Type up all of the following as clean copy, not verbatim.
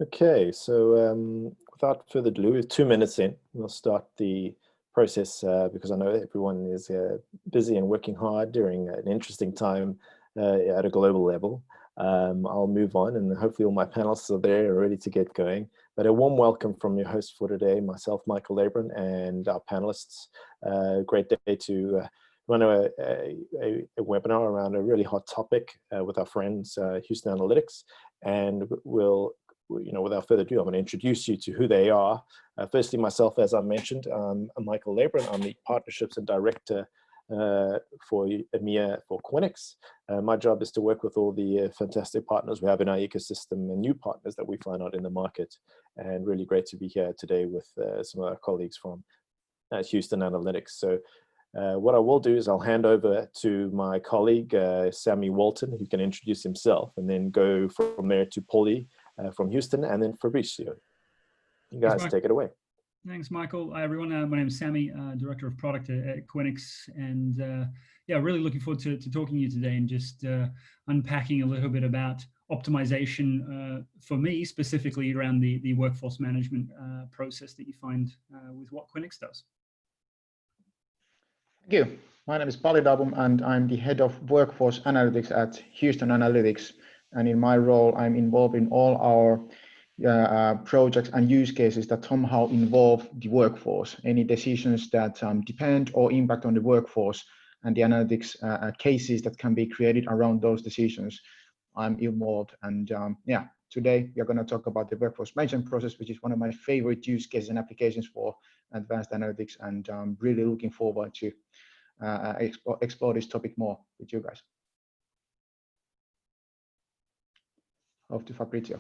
Okay, so without further ado, we're 2 minutes in. We'll start the process because I know everyone is busy and working hard during an interesting time at a global level. I'll move on, and hopefully all my panelists are there and ready to get going. But a warm welcome from your host for today, myself, Michael Labron, and our panelists. Great day to run a webinar around a really hot topic with our friends, Houston Analytics, and without further ado, I'm going to introduce you to who they are. Firstly, myself, as I mentioned, I'm Michael Labron. I'm the Partnerships and Director for EMEA for Quinyx. My job is to work with all the fantastic partners we have in our ecosystem and new partners that we find out in the market. And really great to be here today with some of our colleagues from Houston Analytics. So what I will do is I'll hand over to my colleague, Sammy Walton, who can introduce himself, and then go from there to Paulie from Houston, and then Fabrizio. You guys take it away. Thanks, Michael. Hi, everyone. My name is Sammy, Director of Product at Quinyx, and yeah, really looking forward to talking to you today and just unpacking a little bit about optimization for me, specifically around the workforce management process that you find with what Quinyx does. Thank you. My name is Paulie Dabum, and I'm the Head of Workforce Analytics at Houston Analytics. And in my role, I'm involved in all our projects and use cases that somehow involve the workforce, any decisions that depend or impact on the workforce, and the analytics cases that can be created around those decisions. I'm involved, and yeah, today we are going to talk about the workforce management process, which is one of my favorite use cases and applications for advanced analytics, and I'm really looking forward to explore this topic more with you guys. Off to Fabrizio.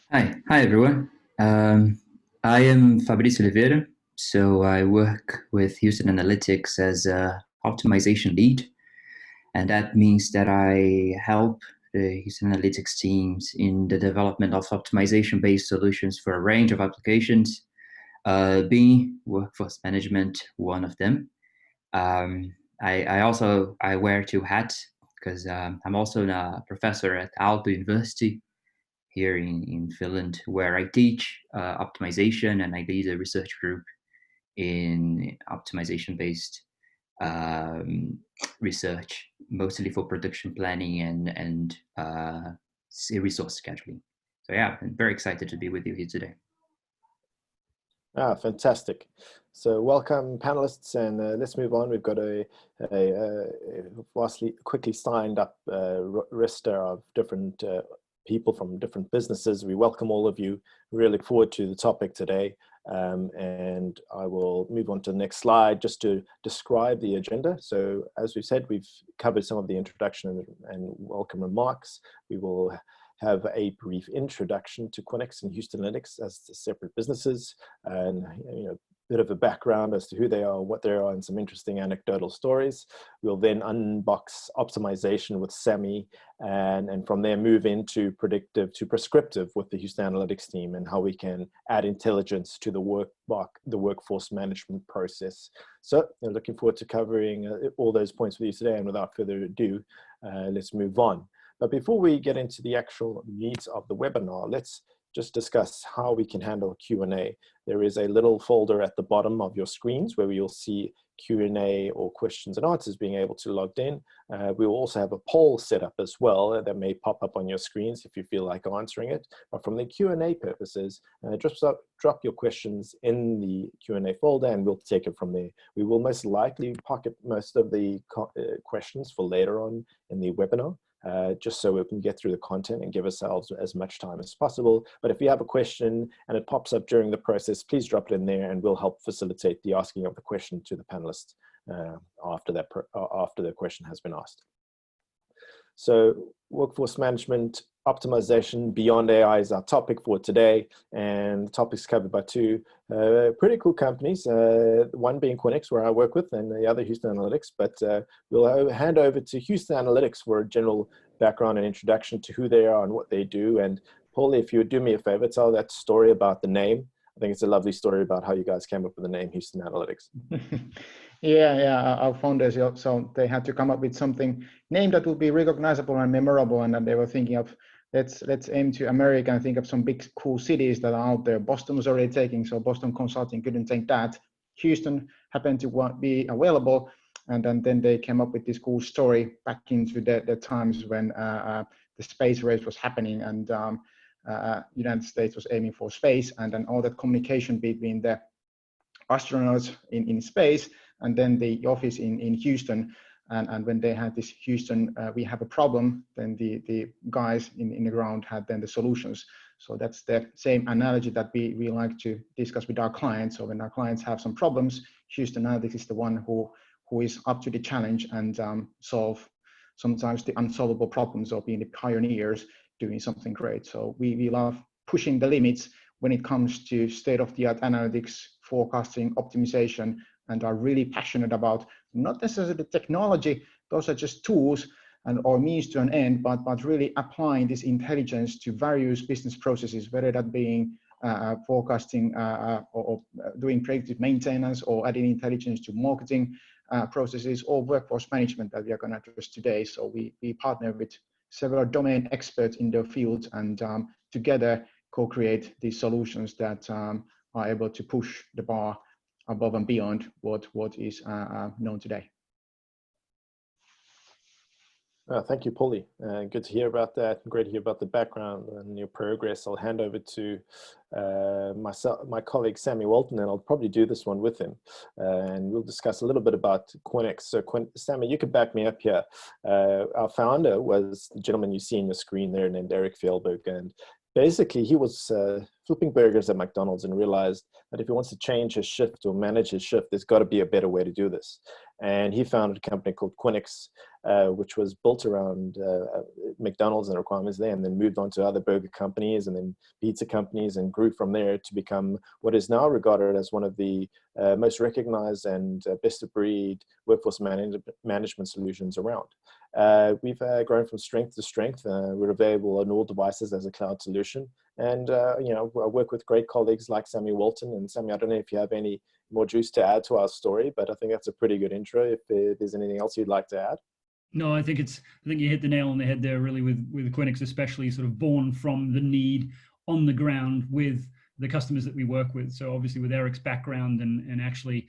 Hi everyone. I am Fabrizio Oliveira. So I work with Houston Analytics as a optimization lead, and that means that I help the Houston Analytics teams in the development of optimization-based solutions for a range of applications, being workforce management one of them. I wear two hats because I'm also a professor at Aalto University here in Finland, where I teach optimization, and I lead a research group in optimization-based research, mostly for production planning and resource scheduling. So yeah, I'm very excited to be with you here today. Fantastic. So welcome panelists, and let's move on. We've got a quickly signed up roster of different people from different businesses. We welcome all of you. Really look forward to the topic today. And I will move on to the next slide just to describe the agenda. So as we said, we've covered some of the introduction and welcome remarks. We will have a brief introduction to Quinyx and Houston Analytics as separate businesses, and a bit of a background as to who they are, what they are, and some interesting anecdotal stories. We'll then unbox optimization with Sammy, and from there move into predictive to prescriptive with the Houston Analytics team, and how we can add intelligence to the workforce management process. So looking forward to covering all those points with you today, and without further ado, let's move on. But before we get into the actual needs of the webinar, let's just discuss how we can handle Q&A. There is a little folder at the bottom of your screens where you'll see Q&A or questions and answers being able to log in. We will also have a poll set up as well that may pop up on your screens if you feel like answering it. But from the Q&A purposes, just drop your questions in the Q&A folder, and we'll take it from there. We will most likely pocket most of the questions for later on in the webinar. Just so we can get through the content and give ourselves as much time as possible. But if you have a question and it pops up during the process, please drop it in there, and we'll help facilitate the asking of the question to the panelists after the question has been asked. So workforce management optimization beyond AI is our topic for today, and the topic's covered by two pretty cool companies, one being Quinyx, where I work with, and the other Houston Analytics. But we'll hand over to Houston Analytics for a general background and introduction to who they are and what they do. And Paulie, if you would do me a favor, tell that story about the name. I think it's a lovely story about how you guys came up with the name Houston Analytics. Yeah, our founders, so they had to come up with something name that would be recognizable and memorable, and then they were thinking of let's aim to America and think of some big cool cities that are out there. Boston was already taking, so Boston Consulting couldn't take that. Houston happened to be available, and then they came up with this cool story back into the times when the space race was happening, and United States was aiming for space, and then all that communication between the astronauts in space and then the office in Houston. And when they had this Houston, we have a problem, then the guys in the ground had then the solutions. So that's the same analogy that we like to discuss with our clients. So when our clients have some problems, Houston Analytics is the one who is up to the challenge and solve sometimes the unsolvable problems of being the pioneers doing something great. So we love pushing the limits when it comes to state-of-the-art analytics, forecasting, optimization, and are really passionate about not necessarily the technology, those are just tools or means to an end, but really applying this intelligence to various business processes, whether that being forecasting or doing predictive maintenance, or adding intelligence to marketing processes, or workforce management that we are going to address today. So we partner with several domain experts in their fields, and together co-create these solutions that are able to push the bar above and beyond what is known today. Thank you, Paulie. Good to hear about that. Great to hear about the background and your progress. I'll hand over to my colleague, Sammy Walton, and I'll probably do this one with him. And we'll discuss a little bit about Quinyx. So Sammy, you can back me up here. Our founder was the gentleman you see on the screen there named Eric Fjellberg. And basically, he was flipping burgers at McDonald's and realized that if he wants to change his shift or manage his shift, there's got to be a better way to do this. And he founded a company called Quinyx, which was built around McDonald's and requirements there, and then moved on to other burger companies and then pizza companies, and grew from there to become what is now regarded as one of the most recognized and best of breed workforce management solutions around. We've grown from strength to strength. We're available on all devices as a cloud solution. And, you know, I work with great colleagues like Sammy Walton. And Sammy, I don't know if you have any more juice to add to our story, but I think that's a pretty good intro. If there's anything else you'd like to add. No, I think you hit the nail on the head there, really, with Quinyx, especially sort of born from the need on the ground with the customers that we work with. So obviously with Eric's background and actually,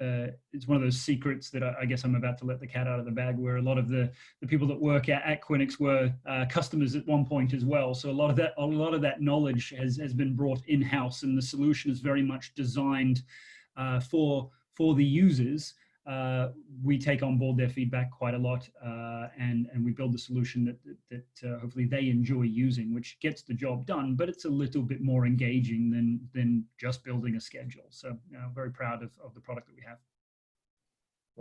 it's one of those secrets that I guess I'm about to let the cat out of the bag, where a lot of the people that work at Quinyx were customers at one point as well. So a lot of that knowledge has been brought in-house, and the solution is very much designed for the users. We take on board their feedback quite a lot, and we build the solution that hopefully they enjoy using, which gets the job done, but it's a little bit more engaging than just building a schedule. So very proud of the product that we have.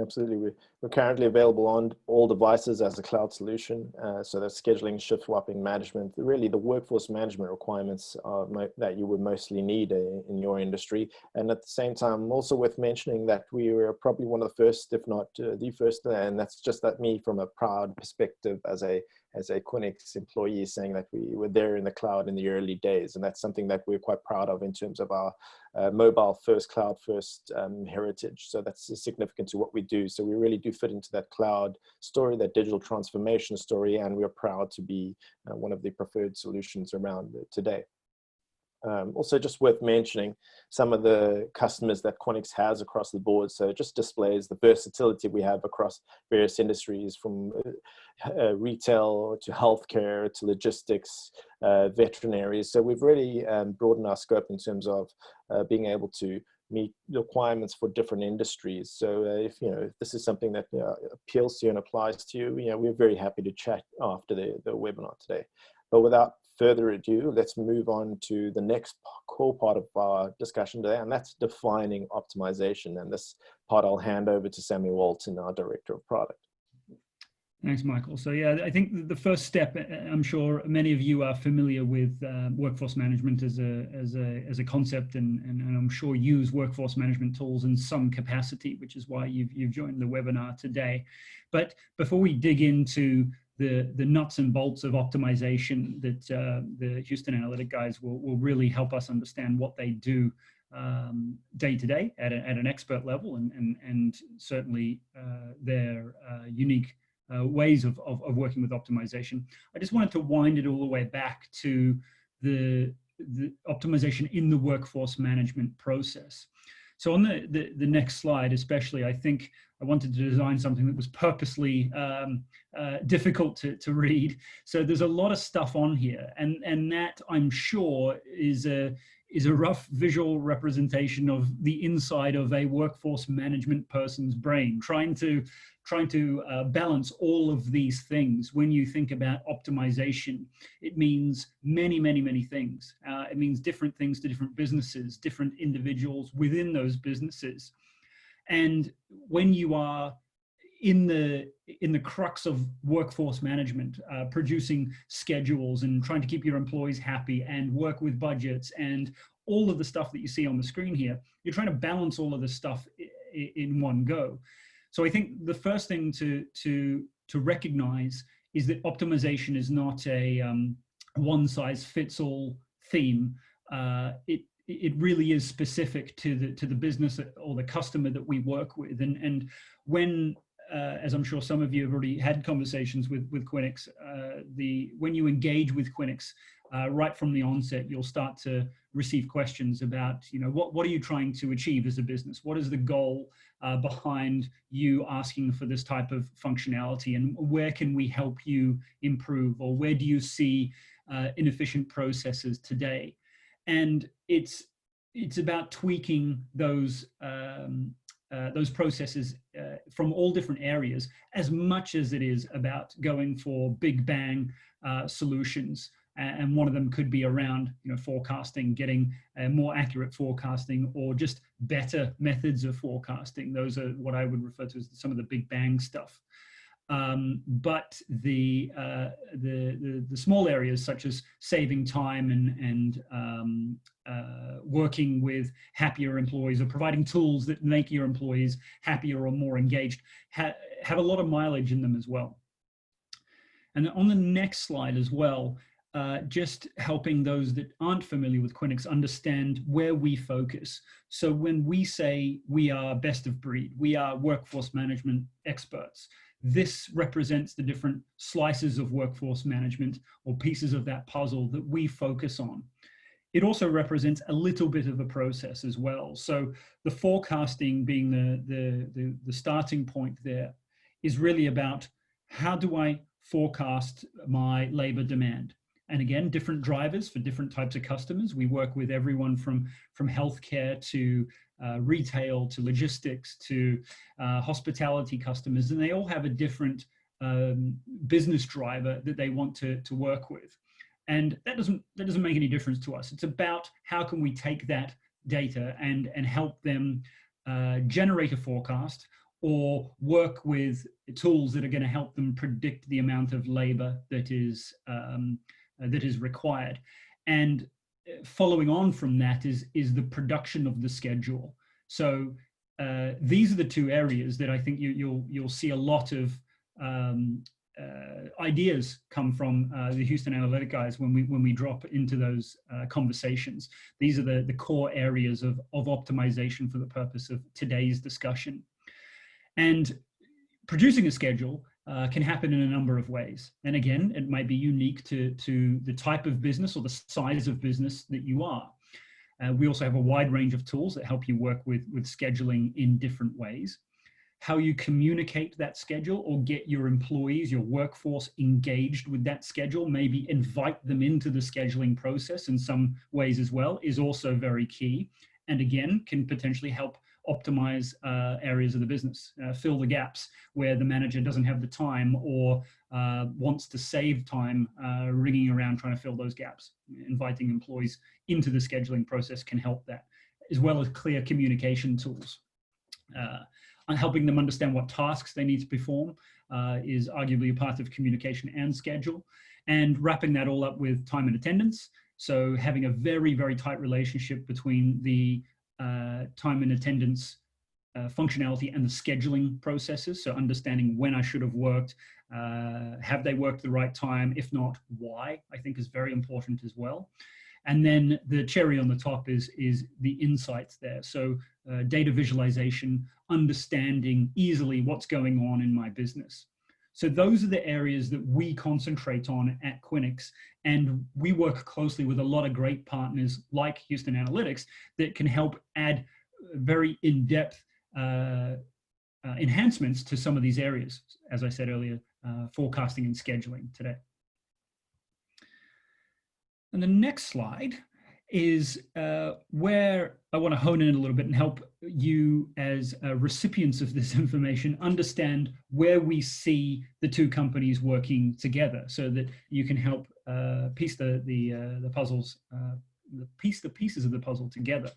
Absolutely. We're currently available on all devices as a cloud solution. So that's scheduling, shift swapping, management, really the workforce management requirements that you would mostly need in your industry. And at the same time, also worth mentioning that we were probably one of the first, if not the first, and that's just that me from a proud perspective as a Quinyx employee, saying that we were there in the cloud in the early days. And that's something that we're quite proud of in terms of our mobile first, cloud first heritage. So that's significant to what we do. So we really do fit into that cloud story, that digital transformation story, and we're proud to be one of the preferred solutions around today. Also just worth mentioning some of the customers that Quinyx has across the board. So it just displays the versatility we have across various industries, from retail to healthcare to logistics, veterinary. So we've really broadened our scope in terms of being able to meet the requirements for different industries. So if this is something that appeals to you and applies to you, we're very happy to chat after the webinar today. But without further ado, let's move on to the next core part of our discussion today, and that's defining optimization. And this part I'll hand over to Sammy Walton, our Director of Product. Thanks, Michael. So yeah, I think the first step, I'm sure many of you are familiar with workforce management as a concept, and I'm sure use workforce management tools in some capacity, which is why you've joined the webinar today. But before we dig into the nuts and bolts of optimization that the Houston Analytic guys will really help us understand what they do day to day at an expert level, and certainly their unique ways of working with optimization. I just wanted to wind it all the way back to the optimization in the workforce management process. So on the next slide, especially, I think I wanted to design something that was purposely difficult to read. So there's a lot of stuff on here, and that, I'm sure, is a rough visual representation of the inside of a workforce management person's brain, trying to balance all of these things. When you think about optimization, it means many, many, many things. It means different things to different businesses, different individuals within those businesses. And when you are in the crux of workforce management, producing schedules and trying to keep your employees happy and work with budgets and all of the stuff that you see on the screen here, you're trying to balance all of this stuff in one go. So I think the first thing to recognize is that optimization is not a one-size-fits-all theme. It really is specific to the business or the customer that we work with. And when, as I'm sure some of you have already had conversations with Quinyx, when you engage with Quinyx, right from the onset, you'll start to receive questions about, what are you trying to achieve as a business? What is the goal behind you asking for this type of functionality, and where can we help you improve, or where do you see inefficient processes today? And it's about tweaking those processes from all different areas, as much as it is about going for big bang solutions. And one of them could be around forecasting, getting more accurate forecasting, or just better methods of forecasting. Those are what I would refer to as some of the big bang stuff. But the small areas, such as saving time and working with happier employees, or providing tools that make your employees happier or more engaged, have a lot of mileage in them as well. And on the next slide as well, just helping those that aren't familiar with Quinyx understand where we focus. So when we say we are best of breed, we are workforce management experts, this represents the different slices of workforce management, or pieces of that puzzle that we focus on. It also represents a little bit of a process as well. So the forecasting being the starting point there is really about, how do I forecast my labor demand? And again, different drivers for different types of customers. We work with everyone from healthcare to retail to logistics to hospitality customers, and they all have a different business driver that they want to work with. And that doesn't make any difference to us. It's about how can we take that data and help them generate a forecast, or work with tools that are going to help them predict the amount of labor that is required. And following on from that is the production of the schedule. So these are the two areas that I think you'll see a lot of ideas come from the Houston Analytics guys when we drop into those conversations. These are the core areas of optimization for the purpose of today's discussion. And producing a schedule can happen in a number of ways. And again, it might be unique to the type of business or the size of business that you are. We also have a wide range of tools that help you work with scheduling in different ways. How you communicate that schedule, or get your employees, your workforce engaged with that schedule, maybe invite them into the scheduling process in some ways as well, is also very key. And again, can potentially help optimize areas of the business, fill the gaps where the manager doesn't have the time, or wants to save time ringing around trying to fill those gaps. Inviting employees into the scheduling process can help that, as well as clear communication tools. And helping them understand what tasks they need to perform is arguably a part of communication and schedule. And wrapping that all up with time and attendance. So having a very, very tight relationship between the time and attendance functionality and the scheduling processes. So understanding when I should have worked, have they worked the right time? If not, why, I think is very important as well. And then the cherry on the top is the insights there. So data visualization, understanding easily what's going on in my business. So those are the areas that we concentrate on at Quinyx, and we work closely with a lot of great partners like Houston Analytics that can help add very in-depth enhancements to some of these areas, as I said earlier, forecasting and scheduling today. And the next slide is where I want to hone in a little bit and help you as recipients of this information understand where we see the two companies working together, so that you can help piece the puzzles, piece the pieces of the puzzle together.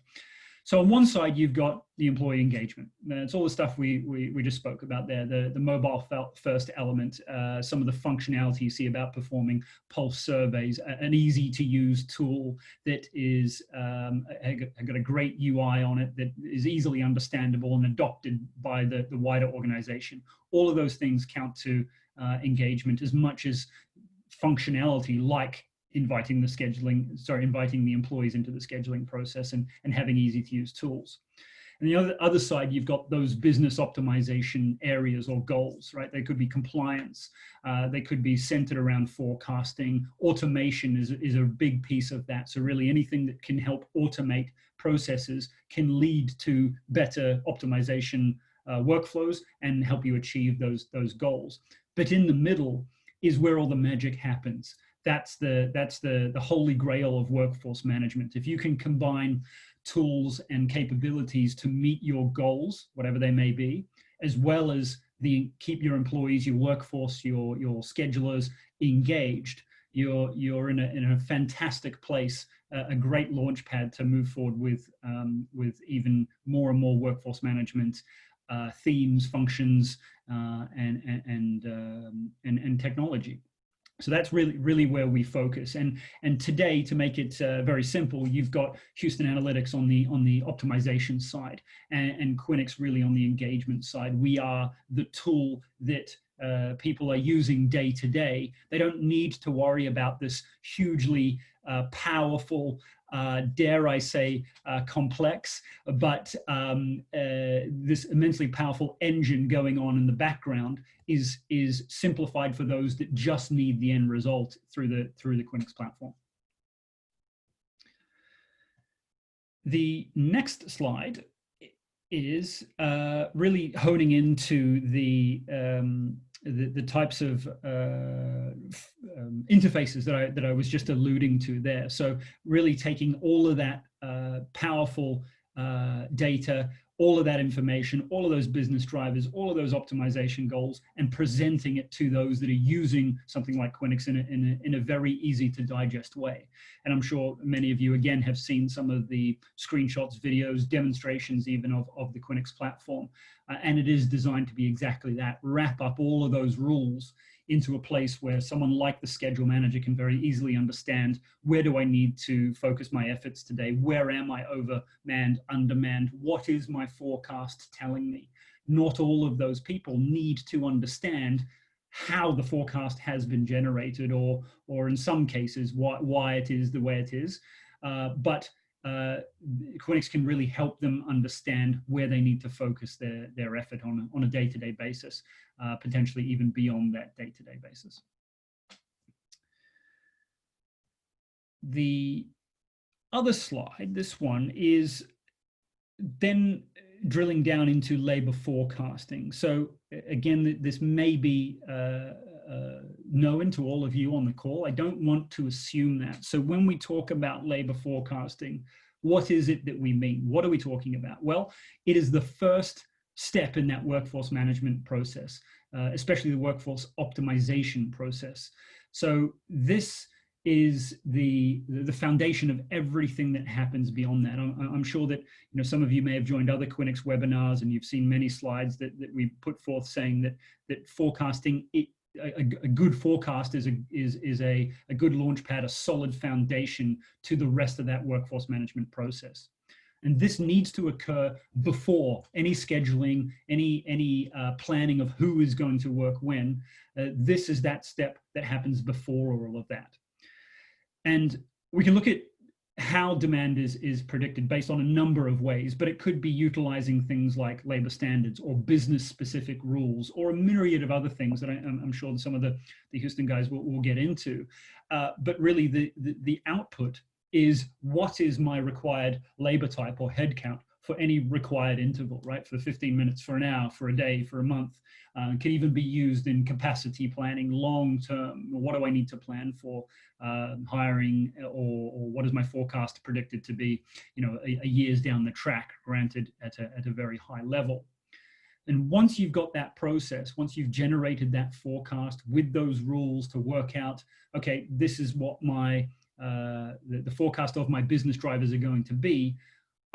So on one side, you've got the employee engagement. It's all the stuff we just spoke about there, the mobile first element, some of the functionality you see about performing pulse surveys, an easy to use tool that is got a great UI on it that is easily understandable and adopted by the wider organization. All of those things count to engagement as much as functionality, like inviting the employees into the scheduling process and having easy to use tools. And the other side, you've got those business optimization areas or goals, right? They could be compliance, they could be centered around forecasting. Automation is a big piece of that. So really anything that can help automate processes can lead to better optimization workflows and help you achieve those goals. But in the middle is where all the magic happens. That's the holy grail of workforce management. If you can combine tools and capabilities to meet your goals, whatever they may be, as well as keep your employees, your workforce, your schedulers engaged, you're in a fantastic place, a great launch pad to move forward with even more and more workforce management themes, functions, and technology. So that's really where we focus. And today, to make it very simple, you've got Houston Analytics on the optimization side, and Quinyx really on the engagement side. We are the tool that people are using day to day. They don't need to worry about this hugely powerful, dare I say, complex, but this immensely powerful engine going on in the background is simplified for those that just need the end result through the Quinyx platform. The next slide is really honing into the types of interfaces that I was just alluding to there. So really taking all of that powerful data, all of that information, all of those business drivers, all of those optimization goals, and presenting it to those that are using something like Quinyx in a very easy to digest way. And I'm sure many of you, again, have seen some of the screenshots, videos, demonstrations even of the Quinyx platform. And it is designed to be exactly that, wrap up all of those rules into a place where someone like the schedule manager can very easily understand, where do I need to focus my efforts today? Where am I overmanned, undermanned? What is my forecast telling me? Not all of those people need to understand how the forecast has been generated, or in some cases, why it is the way it is. But Quinyx can really help them understand where they need to focus their effort on a day-to-day basis, potentially even beyond that day-to-day basis. The other slide, this one, is then drilling down into labor forecasting. So again, this may be known to all of you on the call. I don't want to assume that. So when we talk about labor forecasting, what is it that we mean? What are we talking about? Well, it is the first step in that workforce management process, especially the workforce optimization process. So this is the foundation of everything that happens beyond that. I'm sure that some of you may have joined other Quinyx webinars, and you've seen many slides that we put forth saying that forecasting, a good forecast is a good launch pad, a solid foundation to the rest of that workforce management process. And this needs to occur before any scheduling, any planning of who is going to work when. This is that step that happens before all of that. And we can look at how demand is predicted based on a number of ways, but it could be utilizing things like labor standards or business specific rules or a myriad of other things that I'm sure some of the Houston guys will get into. But really the output is what is my required labor type or head count for any required interval, right? For 15 minutes, for an hour, for a day, for a month. Can even be used in capacity planning long term. What do I need to plan for hiring, or what is my forecast predicted to be, a years down the track, granted at a very high level. And once you've got that process, once you've generated that forecast with those rules to work out, okay, this is what my the forecast of my business drivers are going to be,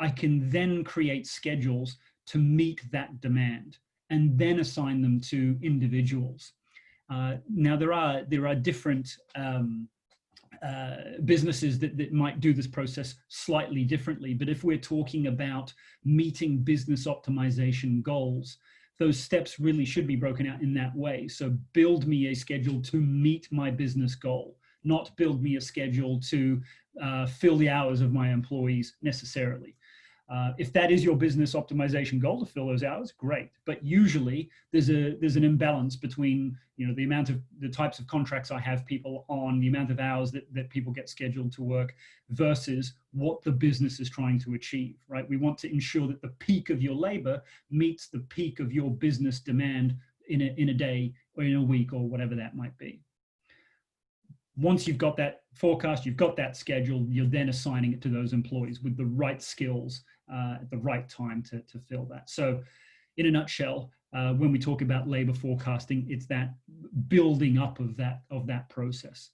I can then create schedules to meet that demand and then assign them to individuals. Now there are different businesses that might do this process slightly differently, but if we're talking about meeting business optimization goals, those steps really should be broken out in that way. So build me a schedule to meet my business goal, not build me a schedule to fill the hours of my employees necessarily. If that is your business optimization goal, to fill those hours, great. But usually there's an imbalance between the types of contracts I have people on, the amount of hours that people get scheduled to work versus what the business is trying to achieve, right? We want to ensure that the peak of your labor meets the peak of your business demand in a day or in a week or whatever that might be. Once you've got that forecast, you've got that schedule, you're then assigning it to those employees with the right skills at the right time to fill that. So in a nutshell, when we talk about labor forecasting, it's that building up of that process.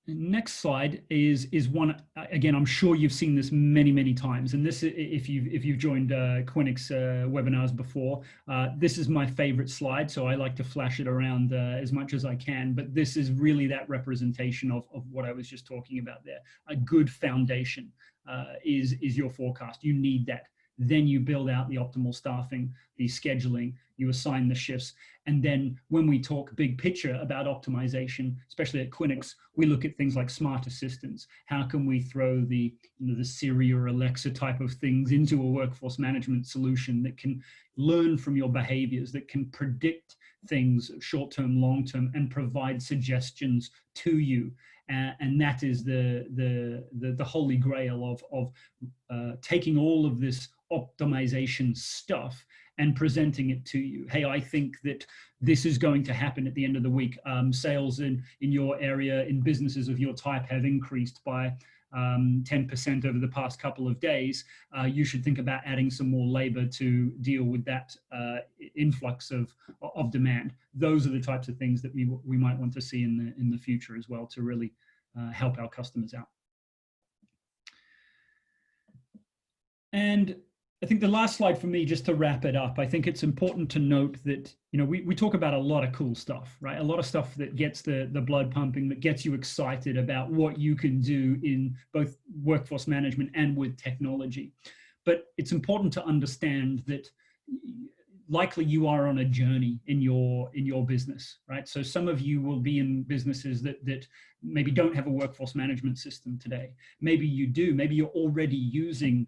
The next slide is one, again, I'm sure you've seen this many times, and this, if you've joined Quinyx webinars before, this is my favorite slide, so I like to flash it around as much as I can, but this is really that representation of what I was just talking about there. A good foundation is your forecast. You need that. Then you build out the optimal staffing, the scheduling, you assign the shifts. And then when we talk big picture about optimization, especially at Quinyx, we look at things like smart assistants. How can we throw the Siri or Alexa type of things into a workforce management solution that can learn from your behaviors, that can predict things short-term, long-term, and provide suggestions to you. And that is the holy grail of taking all of this optimization stuff and presenting it to you. Hey, I think that this is going to happen at the end of the week. Sales in your area, in businesses of your type, have increased by 10% over the past couple of days. You should think about adding some more labor to deal with that influx of demand. Those are the types of things that we might want to see in the future as well, to really help our customers out. And I think the last slide for me, just to wrap it up, I think it's important to note that, we talk about a lot of cool stuff, right? A lot of stuff that gets the blood pumping, that gets you excited about what you can do in both workforce management and with technology. But it's important to understand that likely you are on a journey in your business, right? So some of you will be in businesses that maybe don't have a workforce management system today. Maybe you do. Maybe you're already using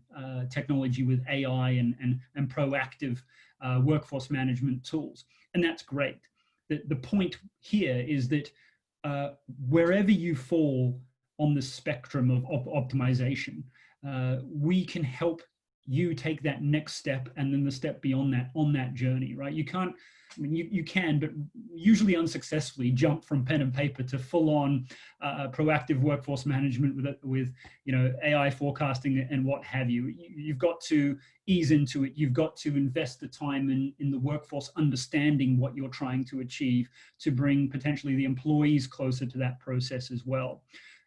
technology with AI and proactive workforce management tools, and that's great. The point here is that wherever you fall on the spectrum of optimization, we can help you take that next step and then the step beyond that on that journey, right? You can't, you can, but usually unsuccessfully jump from pen and paper to full-on proactive workforce management with AI forecasting and what have you. You've got to ease into it. You've got to invest the time in the workforce understanding what you're trying to achieve, to bring potentially the employees closer to that process as well.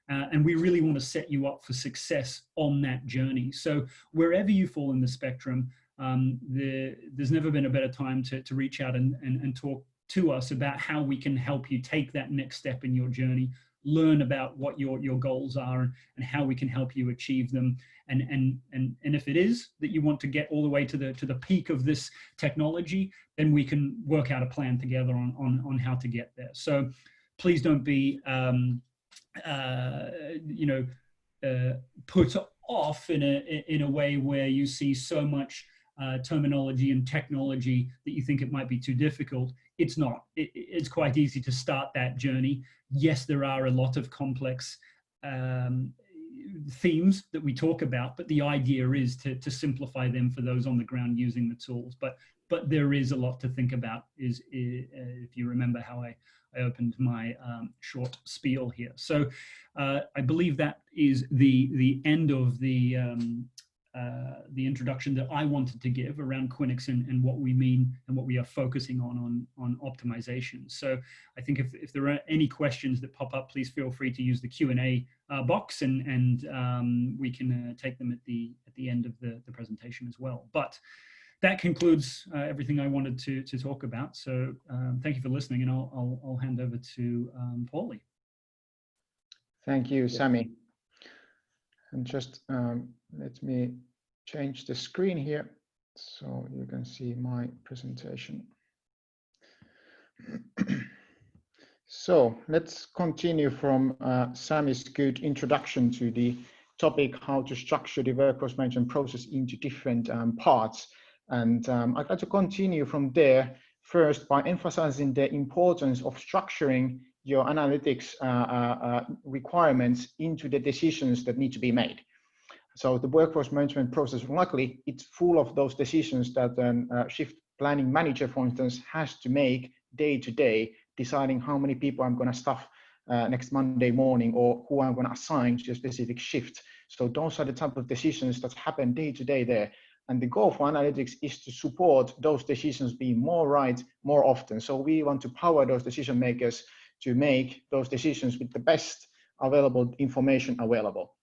And we really want to set you up for success on that journey. So wherever you fall in the spectrum, there's never been a better time to reach out and talk to us about how we can help you take that next step in your journey, learn about what your goals are and how we can help you achieve them. And if it is that you want to get all the way to the peak of this technology, then we can work out a plan together on how to get there. So please don't be put off in a way where you see so much terminology and technology that you think it might be too difficult. It's not. It's quite easy to start that journey. Yes, there are a lot of complex themes that we talk about, but the idea is to simplify them for those on the ground using the tools. But there is a lot to think about, if you remember how I opened my short spiel here. So I believe that is the end of the introduction that I wanted to give around Quinyx and what we mean and what we are focusing on optimization. So I think if there are any questions that pop up, please feel free to use the Q&A box, and we can take them at the end of the presentation as well. But that concludes everything I wanted to talk about. So thank you for listening, and I'll hand over to Paulie. Thank you, Sammy. And just let me change the screen here so you can see my presentation. So let's continue from Sammy's good introduction to the topic, how to structure the workforce management process into different parts. And I'd like to continue from there first by emphasizing the importance of structuring your analytics requirements into the decisions that need to be made. So the workforce management process, luckily, it's full of those decisions that a shift planning manager, for instance, has to make day to day, deciding how many people I'm going to staff next Monday morning, or who I'm going to assign to a specific shift. So those are the type of decisions that happen day to day there. And the goal for analytics is to support those decisions being more right more often. So we want to power those decision makers to make those decisions with the best available information available.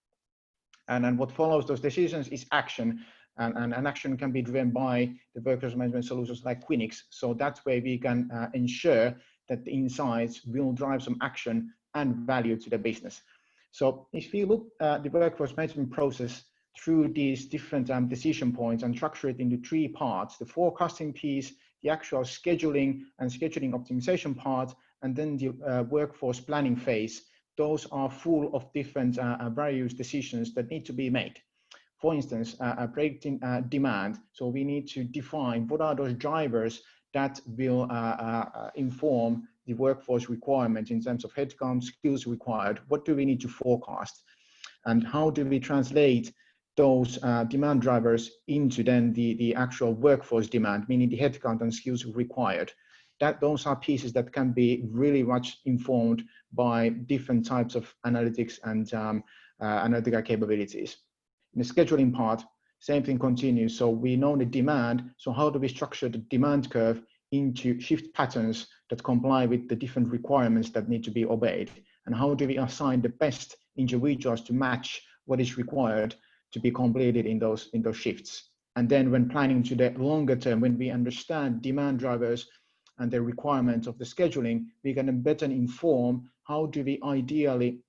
And then what follows those decisions is action. And action can be driven by the workforce management solutions like Quinyx. So that way we can ensure that the insights will drive some action and value to the business. So if you look at the workforce management process through these different decision points and structure it into three parts: the forecasting piece, the actual scheduling and scheduling optimization part, and then the workforce planning phase. Those are full of different various decisions that need to be made. For instance, predicting demand. So we need to define what are those drivers that will inform the workforce requirement in terms of headcount, skills required. What do we need to forecast? And how do we translate those demand drivers into then the actual workforce demand, meaning the headcount and skills required? Those are pieces that can be really much informed by different types of analytics and analytical capabilities. In the scheduling part, same thing continues. So we know the demand. So how do we structure the demand curve into shift patterns that comply with the different requirements that need to be obeyed? And how do we assign the best individuals to match what is required to be completed in those shifts? And then when planning to the longer term, when we understand demand drivers and the requirements of the scheduling, we can better inform how do we ideally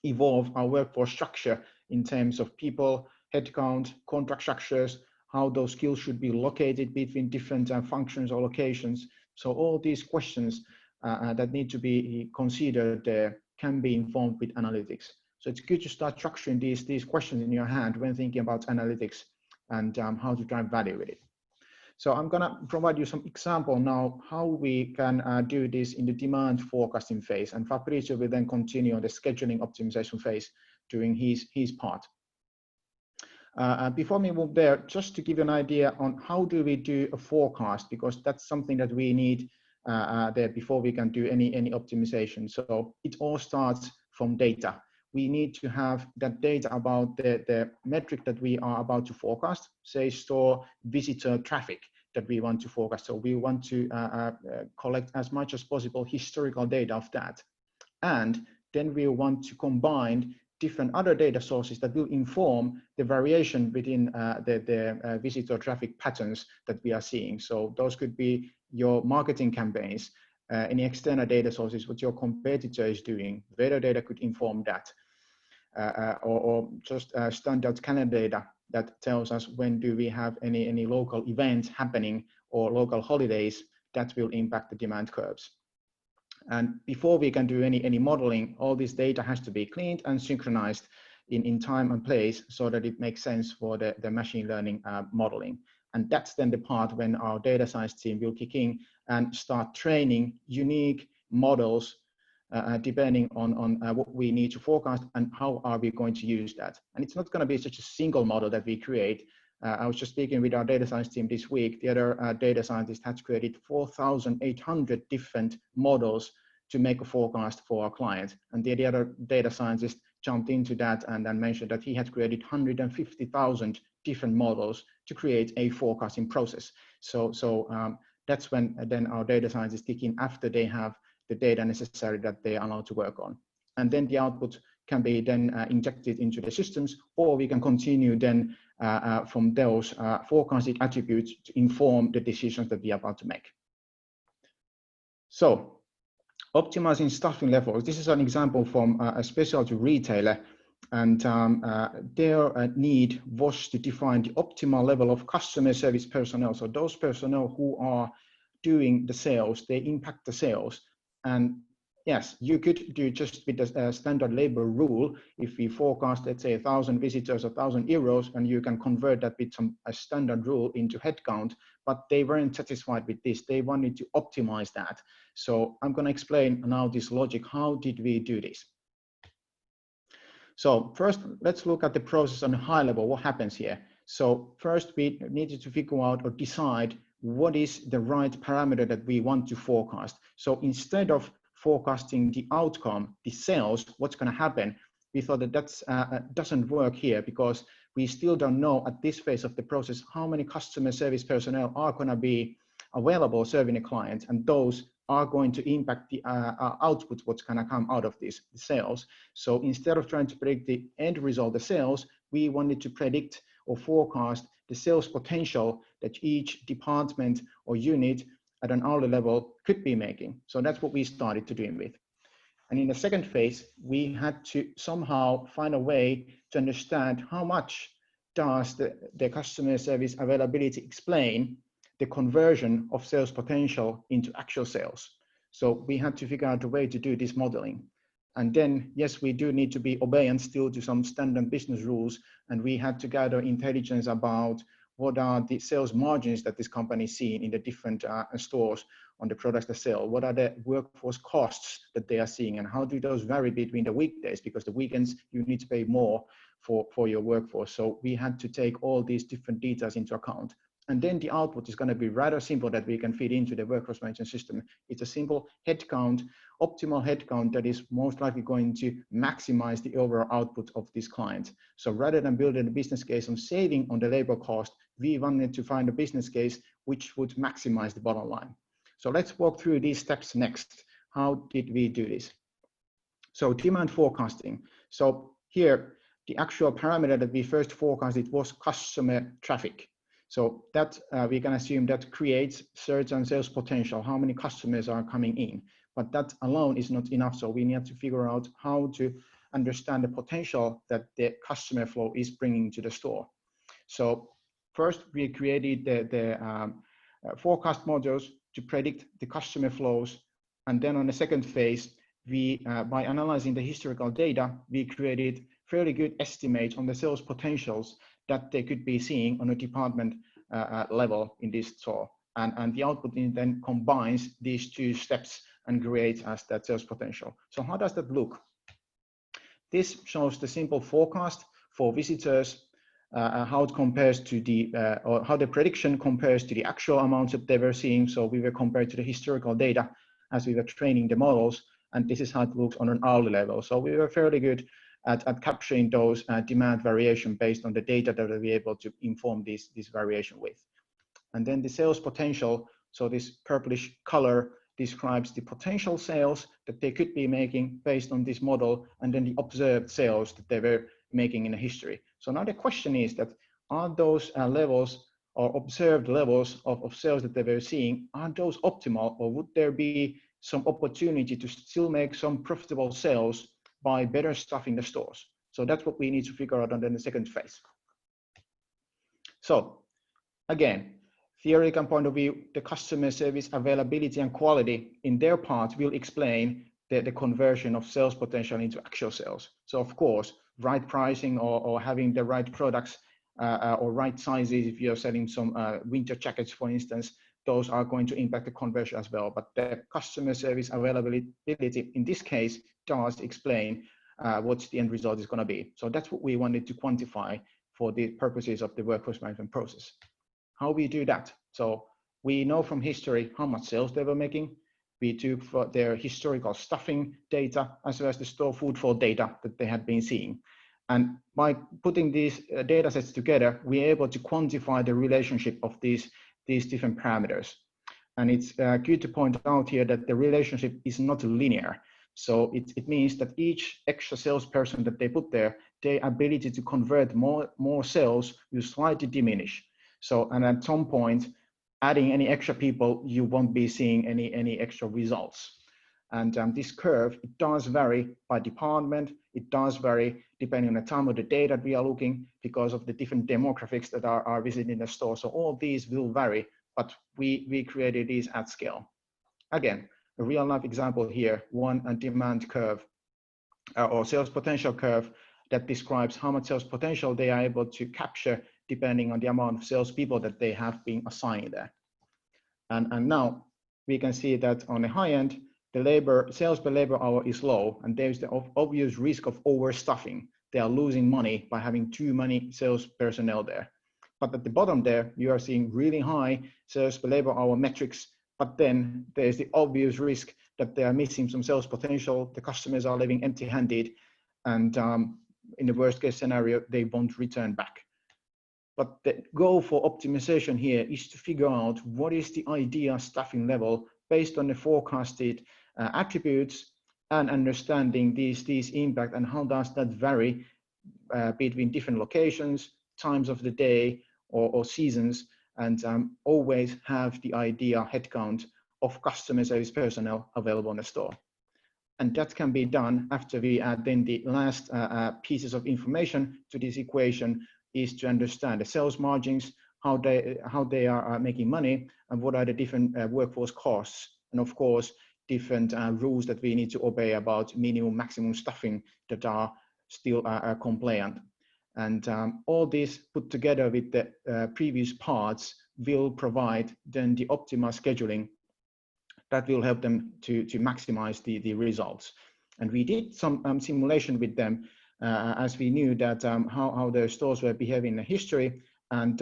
evolve our workforce structure in terms of people, headcount, contract structures, how those skills should be located between different functions or locations. So all these questions that need to be considered there can be informed with analytics. So it's good to start structuring these questions in your hand when thinking about analytics and how to drive value with it. So I'm going to provide you some example now how we can do this in the demand forecasting phase, and Fabrizio will then continue on the scheduling optimization phase during his part. Before we move there, just to give you an idea on how do we do a forecast, because that's something that we need there before we can do any optimization. So it all starts from data. We need to have that data about the metric that we are about to forecast, say store visitor traffic that we want to forecast. So we want to collect as much as possible historical data of that. And then we want to combine different other data sources that will inform the variation within the visitor traffic patterns that we are seeing. So those could be your marketing campaigns, any external data sources, what your competitor is doing. Weather data could inform that. Or just standard calendar data that tells us when do we have any local events happening or local holidays that will impact the demand curves. And before we can do any modeling, all this data has to be cleaned and synchronized in time and place so that it makes sense for the machine learning modeling. And that's then the part when our data science team will kick in and start training unique models depending on what we need to forecast and how are we going to use that. And it's not going to be such a single model that we create. I was just speaking with our data science team this week. The other data scientist has created 4,800 different models to make a forecast for our client. And the other data scientist jumped into that and then mentioned that he had created 150,000 different models to create a forecasting process. So that's when then our data scientists kick in after they have the data necessary that they are allowed to work on. And then the output can be then injected into the systems, or we can continue then from those forecasted attributes to inform the decisions that we are about to make. So optimizing staffing levels. This is an example from a specialty retailer, and their need was to define the optimal level of customer service personnel. So those personnel who are doing the sales, they impact the sales. And yes, you could do just with the standard labor rule. If we forecast, let's say 1,000 visitors, 1,000 euros, and you can convert that with a standard rule into headcount, but they weren't satisfied with this. They wanted to optimize that. So I'm going to explain now this logic. How did we do this? So first, let's look at the process on a high level. What happens here? So first, we needed to figure out or decide what is the right parameter that we want to forecast. So instead of forecasting the outcome, the sales, what's going to happen, we thought that that doesn't work here because we still don't know at this phase of the process how many customer service personnel are going to be available serving a client, and those are going to impact the output, what's going to come out of this, the sales. So instead of trying to predict the end result, the sales, we wanted to predict or forecast the sales potential that each department or unit at an hourly level could be making. So that's what we started to do with. And in the second phase, we had to somehow find a way to understand how much does the customer service availability explain the conversion of sales potential into actual sales. So we had to figure out a way to do this modeling. And then, yes, we do need to be obedient still to some standard business rules. And we had to gather intelligence about what are the sales margins that this company is seeing in the different stores on the products they sell. What are the workforce costs that they are seeing, and how do those vary between the weekdays? Because the weekends you need to pay more for your workforce. So we had to take all these different details into account. And then the output is going to be rather simple that we can feed into the workforce management system. It's a simple headcount, optimal headcount that is most likely going to maximize the overall output of this client. So rather than building a business case on saving on the labor cost, we wanted to find a business case which would maximize the bottom line. So let's walk through these steps next. How did we do this? So demand forecasting. So here, the actual parameter that we first forecasted was customer traffic. So that we can assume that creates certain sales potential, how many customers are coming in. But that alone is not enough. So we need to figure out how to understand the potential that the customer flow is bringing to the store. So first, we created the forecast modules to predict the customer flows. And then on the second phase, we, by analyzing the historical data, we created fairly good estimates on the sales potentials that they could be seeing on a department level in this store. And the output then combines these two steps and creates as that sales potential. So how does that look? This shows the simple forecast for visitors, how it compares to the, or how the prediction compares to the actual amounts that they were seeing. So we were compared to the historical data as we were training the models. And this is how it looks on an hourly level. So we were fairly good at capturing those demand variation based on the data that we'll be able to inform this variation with. And then the sales potential, so this purplish color describes the potential sales that they could be making based on this model, and then the observed sales that they were making in the history. So now the question is that, are those levels or observed levels of sales that they were seeing, are those optimal, or would there be some opportunity to still make some profitable sales by better staffing the stores? So that's what we need to figure out on the second phase. So again, theoretical point of view, the customer service availability and quality in their part will explain the conversion of sales potential into actual sales. So of course, right pricing or having the right products or right sizes, if you're selling some winter jackets, for instance, those are going to impact the conversion as well. But the customer service availability in this case does explain what the end result is going to be. So that's what we wanted to quantify for the purposes of the workforce management process. How we do that? So we know from history how much sales they were making. We took for their historical staffing data as well as the store footfall data that they had been seeing. And by putting these data sets together, we're able to quantify the relationship of these different parameters. And it's good to point out here that the relationship is not linear. So it means that each extra salesperson that they put there, their ability to convert more sales will slightly diminish. So, and at some point, adding any extra people, you won't be seeing any extra results. And this curve, it does vary by department. It does vary depending on the time of the day that we are looking because of the different demographics that are visiting the store. So all these will vary, but we created these at scale. Again, a real life example here, one demand curve or sales potential curve that describes how much sales potential they are able to capture depending on the amount of salespeople that they have been assigning there. And now we can see that on the high end, the sales per labor hour is low, and there's the obvious risk of overstuffing. They are losing money by having too many sales personnel there. But at the bottom there, you are seeing really high sales per labor hour metrics, but then there's the obvious risk that they are missing some sales potential. The customers are leaving empty-handed, and in the worst case scenario, they won't return back. But the goal for optimization here is to figure out what is the ideal staffing level based on the forecasted attributes and understanding these impact and how does that vary between different locations, times of the day or seasons, and always have the ideal headcount of customer service personnel available in the store. And that can be done after we add then the last pieces of information to this equation is to understand the sales margins, how they are making money, and what are the different workforce costs, and of course different rules that we need to obey about minimum maximum staffing that are still compliant. And all this put together with the previous parts will provide then the optimal scheduling that will help them to maximize the results. And we did some simulation with them as we knew that how their stores were behaving in the history. And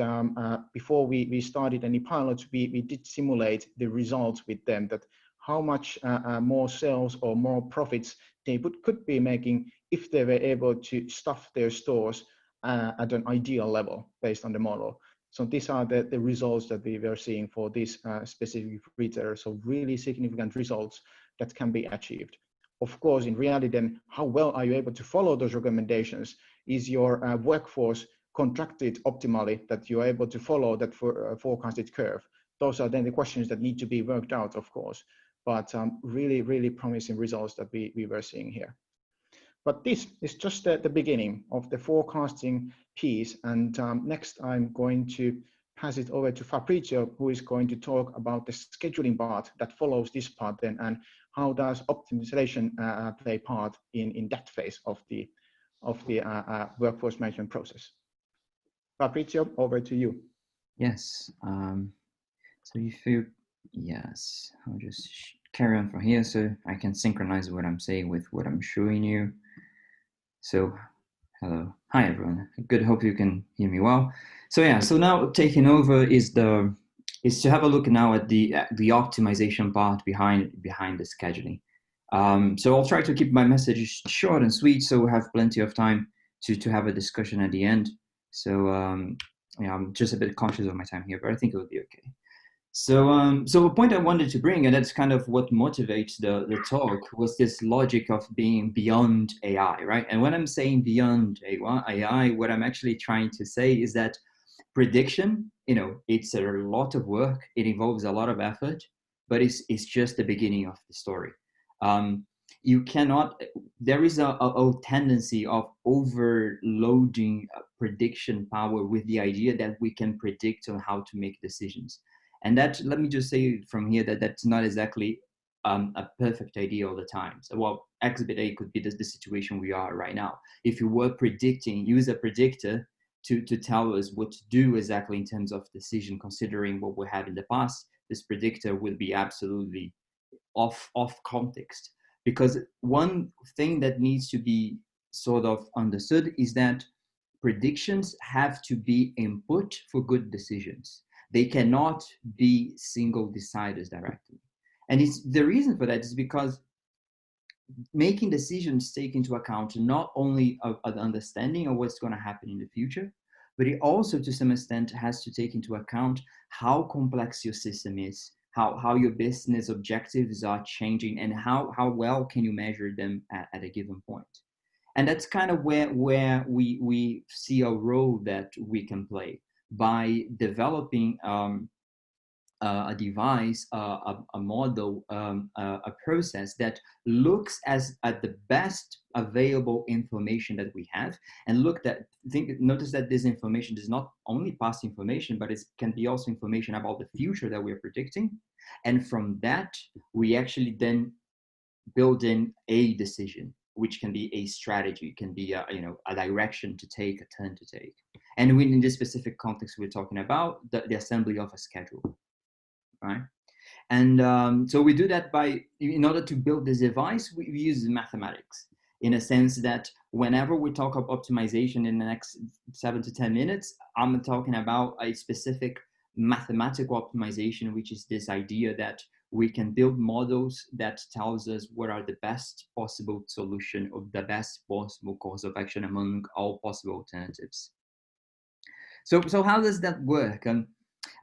before we started any pilots, we did simulate the results with them, that how much more sales or more profits they could be making if they were able to stuff their stores at an ideal level based on the model. So these are the results that we were seeing for this specific retailer. So really significant results that can be achieved. Of course, in reality, then how well are you able to follow those recommendations? Is your workforce contracted optimally that you're able to follow that forecasted curve? Those are then the questions that need to be worked out, of course, but really, really promising results that we were seeing here. But this is just the beginning of the forecasting piece. And next, I'm going to pass it over to Fabrizio, who is going to talk about the scheduling part that follows this part then, and how does optimization play part in that phase of the workforce management process. Fabrizio, over to you. Yes. So if you, yes, I'll just carry on from here so I can synchronize what I'm saying with what I'm showing you. So, hello, hi everyone. Good, hope you can hear me well. So yeah, so now taking over is to have a look now at the optimization part behind the scheduling. So I'll try to keep my message short and sweet, so we have plenty of time to have a discussion at the end. So yeah, I'm just a bit conscious of my time here, but I think it will be okay. So so a point I wanted to bring, and that's kind of what motivates the talk, was this logic of being beyond AI, right? And when I'm saying beyond AI, what I'm actually trying to say is that prediction, it's a lot of work. It involves a lot of effort, but it's just the beginning of the story. You cannot, there is a tendency of overloading prediction power with the idea that we can predict on how to make decisions. And that, let me just say from here that that's not exactly a perfect idea all the time. So, well, exhibit A could be the situation we are right now. If you were predicting, use a predictor to tell us what to do exactly in terms of decision, considering what we had in the past, this predictor would be absolutely off context. Because one thing that needs to be sort of understood is that predictions have to be input for good decisions. They cannot be single deciders directly. And it's the reason for that is because making decisions take into account not only an understanding of what's going to happen in the future, but it also to some extent has to take into account how complex your system is, how your business objectives are changing, and how well can you measure them at a given point. And that's kind of where we see a role that we can play by developing a device, a model, a process that looks at the best available information that we have, and notice that this information is not only past information, but it can be also information about the future that we're predicting. And from that, we actually then build in a decision, which can be a strategy, can be a direction to take, a turn to take. And in this specific context, we're talking about the assembly of a schedule. Right? And so we do that in order to build this device, we use mathematics, in a sense that whenever we talk about optimization in the next 7 to 10 minutes, I'm talking about a specific mathematical optimization, which is this idea that we can build models that tells us what are the best possible solution or the best possible course of action among all possible alternatives. So how does that work?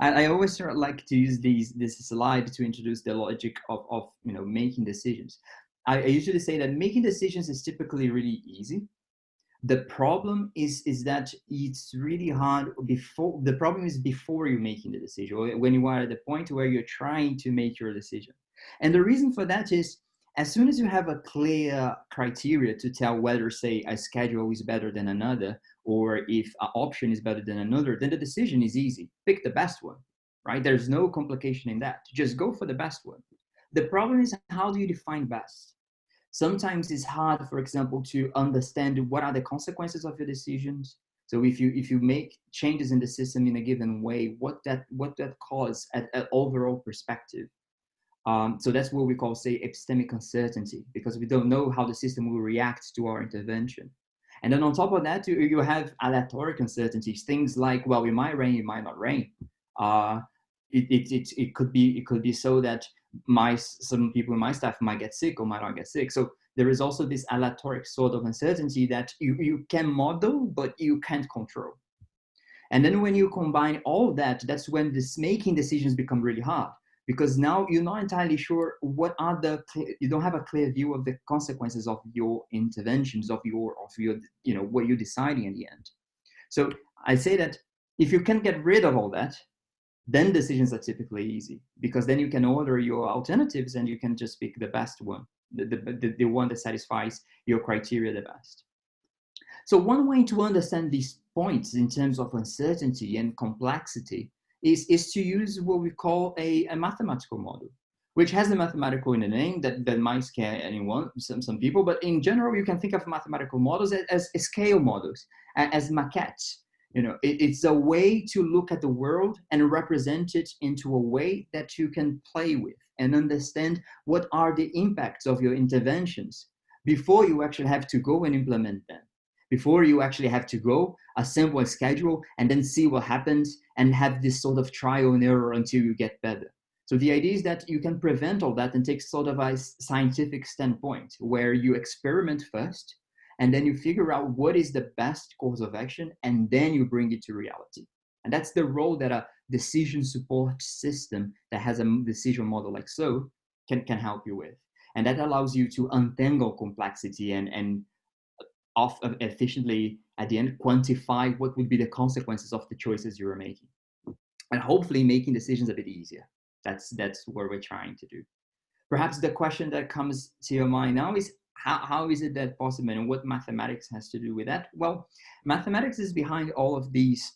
I always sort of like to use this slide to introduce the logic of making decisions. I usually say that making decisions is typically really easy. The problem is that it's really hard before. The problem is before you're making the decision, or when you are at the point where you're trying to make your decision. And the reason for that is, as soon as you have a clear criteria to tell whether, say, a schedule is better than another, or if an option is better than another, then the decision is easy. Pick the best one, right? There's no complication in that. Just go for the best one. The problem is, how do you define best? Sometimes it's hard, for example, to understand what are the consequences of your decisions. So if you make changes in the system in a given way, what that causes at an overall perspective. So that's what we call, say, epistemic uncertainty, because we don't know how the system will react to our intervention. And then on top of that, you have aleatoric uncertainties, things like, well, it might rain, it might not rain. It could be so that some people in my staff might get sick or might not get sick. So there is also this aleatoric sort of uncertainty that you can model, but you can't control. And then when you combine all of that, that's when making decisions become really hard, because now you're not entirely sure you don't have a clear view of the consequences of your interventions, of your what you're deciding in the end. So I say that if you can get rid of all that, then decisions are typically easy, because then you can order your alternatives and you can just pick the best one, the one that satisfies your criteria the best. So one way to understand these points in terms of uncertainty and complexity is to use what we call a mathematical model, which has the mathematical in the name that might scare some people, but in general, you can think of mathematical models as scale models, as maquettes. It's a way to look at the world and represent it into a way that you can play with and understand what are the impacts of your interventions before you actually have to go and implement them, before you actually have to go assemble a schedule and then see what happens and have this sort of trial and error until you get better. So the idea is that you can prevent all that and take sort of a scientific standpoint where you experiment first, and then you figure out what is the best course of action, and then you bring it to reality. And that's the role that a decision support system that has a decision model like so can help you with. And that allows you to untangle complexity and efficiently, at the end, quantify what would be the consequences of the choices you are making. And hopefully making decisions a bit easier. That's what we're trying to do. Perhaps the question that comes to your mind now is, how is it that possible, and what mathematics has to do with that? Well, mathematics is behind all of these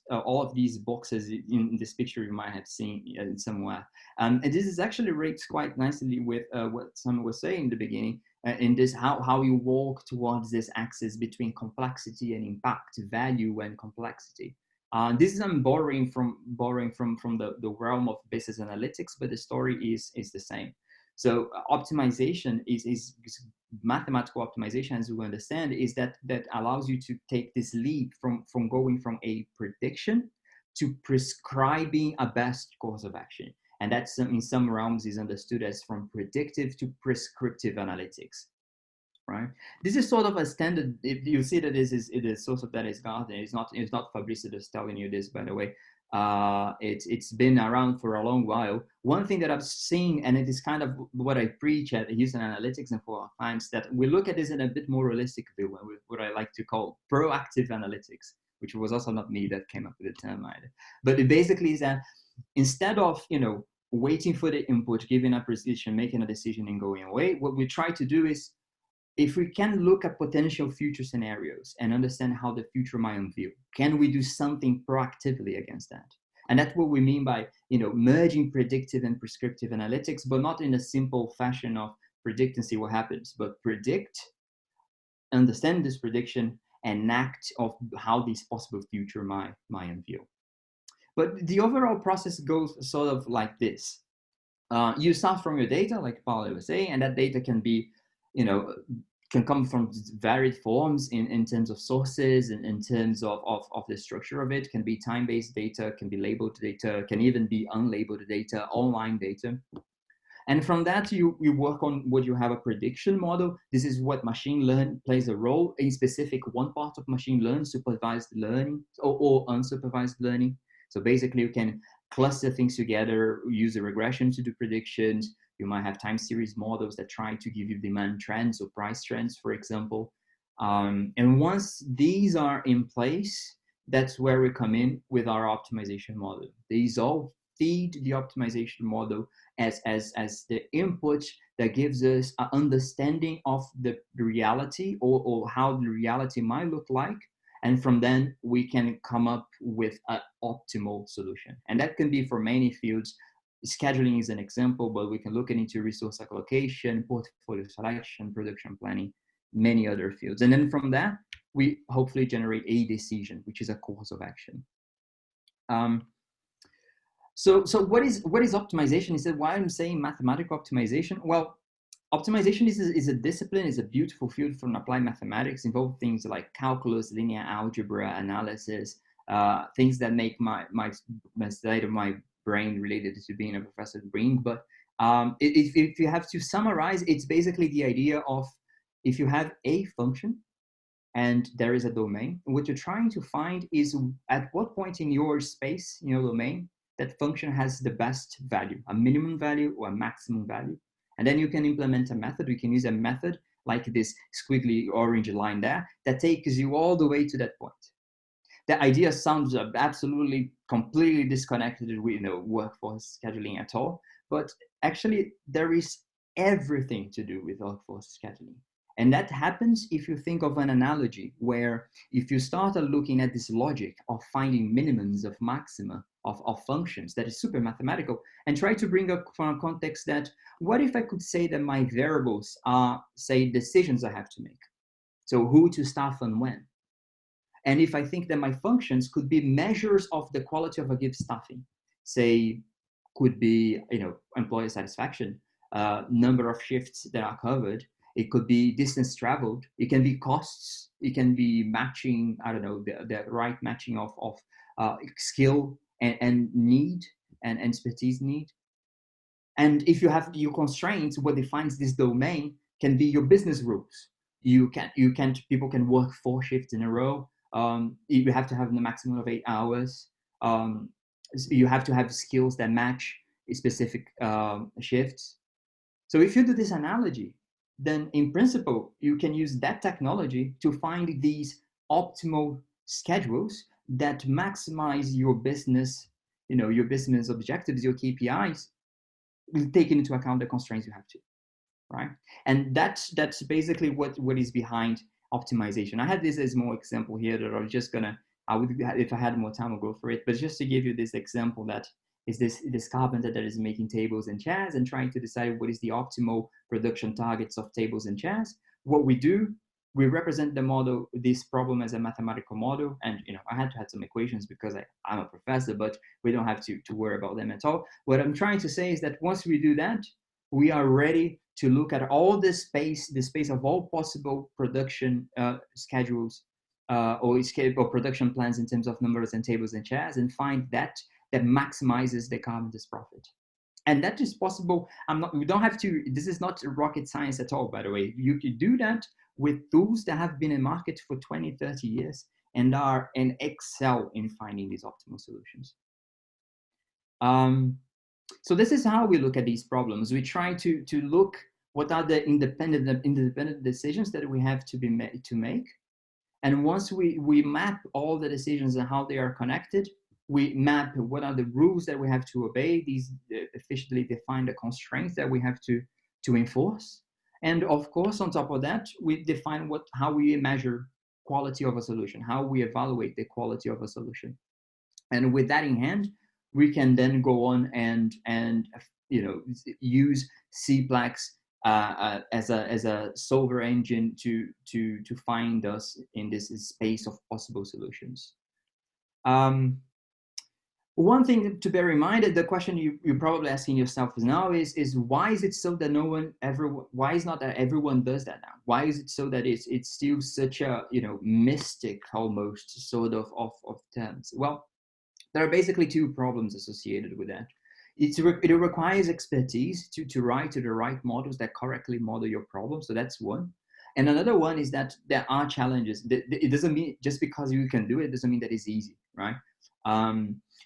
boxes in this picture you might have seen somewhere. And this is actually relates quite nicely with what someone was saying in the beginning, in this how you walk towards this axis between complexity and impact, value and complexity. This is I'm borrowing from the realm of business analytics, but the story is the same. So optimization is mathematical optimization, as we understand, is that allows you to take this leap from going from a prediction to prescribing a best course of action. And that's in some realms is understood as from predictive to prescriptive analytics, right? This is sort of a standard. If you see that this is the source of that is Gartner. It's not Fabrice that's telling you this, by the way. It's been around for a long while. One thing that I've seen, and it is kind of what I preach at Houston Analytics and for our clients, that we look at this in a bit more realistic view, with what I like to call proactive analytics, which was also not me that came up with the term either. But it basically is that instead of waiting for the input, giving a precision, making a decision and going away, what we try to do is, if we can look at potential future scenarios and understand how the future might unveil, can we do something proactively against that? And that's what we mean by, merging predictive and prescriptive analytics, but not in a simple fashion of predict and see what happens, but predict, understand this prediction, and act of how this possible future might unveil. But the overall process goes sort of like this. You start from your data, like Paolo was saying, and that data can be, can come from varied forms in terms of sources and in terms of the structure of it. Can be time-based data, can be labeled data, can even be unlabeled data, online data. And from that, you work on what you have a prediction model. This is what machine learning plays a role in specific one part of machine learning, supervised learning or unsupervised learning. So basically you can cluster things together, use a regression to do predictions. You might have time series models that try to give you demand trends or price trends, for example. And once these are in place, that's where we come in with our optimization model. These all feed the optimization model as the input that gives us an understanding of the reality or how the reality might look like. And from then we can come up with an optimal solution. And that can be for many fields. Scheduling is an example, but we can look into resource allocation, portfolio selection, production planning, many other fields. And then from that, we hopefully generate a decision, which is a course of action. So what is optimization? Is that why I'm saying mathematical optimization? Well, optimization is a discipline, is a beautiful field from applied mathematics, involve things like calculus, linear algebra, analysis, things that make my state of my brain related to being a professor brain. But if you have to summarize, it's basically the idea of, if you have a function and there is a domain, what you're trying to find is at what point in your space, in your domain, that function has the best value, a minimum value or a maximum value. And then you can implement a method. We can use a method like this squiggly orange line there that takes you all the way to that point. The idea sounds absolutely completely disconnected with workforce scheduling at all, but actually there is everything to do with workforce scheduling. And that happens if you think of an analogy where if you start looking at this logic of finding minimums of maxima of functions that is super mathematical, and try to bring up from a context that, what if I could say that my variables are, say, decisions I have to make? So who to staff and when? And if I think that my functions could be measures of the quality of a given staffing, say, could be, employee satisfaction, number of shifts that are covered. It could be distance traveled. It can be costs. It can be matching, the right matching of skill and need and expertise need. And if you have your constraints, what defines this domain can be your business rules. People can work 4 shifts in a row. You have to have the maximum of 8 hours. You have to have skills that match specific shifts. So if you do this analogy, then in principle, you can use that technology to find these optimal schedules that maximize your business, your business objectives, your KPIs, taking into account the constraints you have to, right? And that's basically what is behind optimization. I had this as more example here that I was just gonna, if I had more time, I'll go for it. But just to give you this example, that is this carpenter that is making tables and chairs and trying to decide what is the optimal production targets of tables and chairs. What we do, we represent the model, this problem, as a mathematical model. And I had to have some equations because I'm a professor, but we don't have to worry about them at all. What I'm trying to say is that once we do that, we are ready to look at all the space of all possible production schedules or production plans in terms of numbers and tables and chairs, and find that maximizes the carpenter's profit. And that is possible. We don't have to, this is not rocket science at all, by the way. You can do that with tools that have been in market for 20, 30 years and excel in finding these optimal solutions. So this is how we look at these problems. We try to look what are the independent decisions that we have to make. And once we map all the decisions and how they are connected, we map what are the rules that we have to obey. These efficiently define the constraints that we have to enforce. And of course, on top of that, we define how we measure quality of a solution, how we evaluate the quality of a solution. And with that in hand, we can then go on and use CPLEX as a solver engine to find us in this space of possible solutions. One thing to bear in mind, the question you're probably asking yourself now is why is it so that why is not that everyone does that now? Why is it so that it's still such a mystic almost sort of terms? Well, there are basically two problems associated with that. It requires expertise to write to the right models that correctly model your problem. So that's one. And another one is that there are challenges. It doesn't mean just because you can do it doesn't mean that it's easy, right?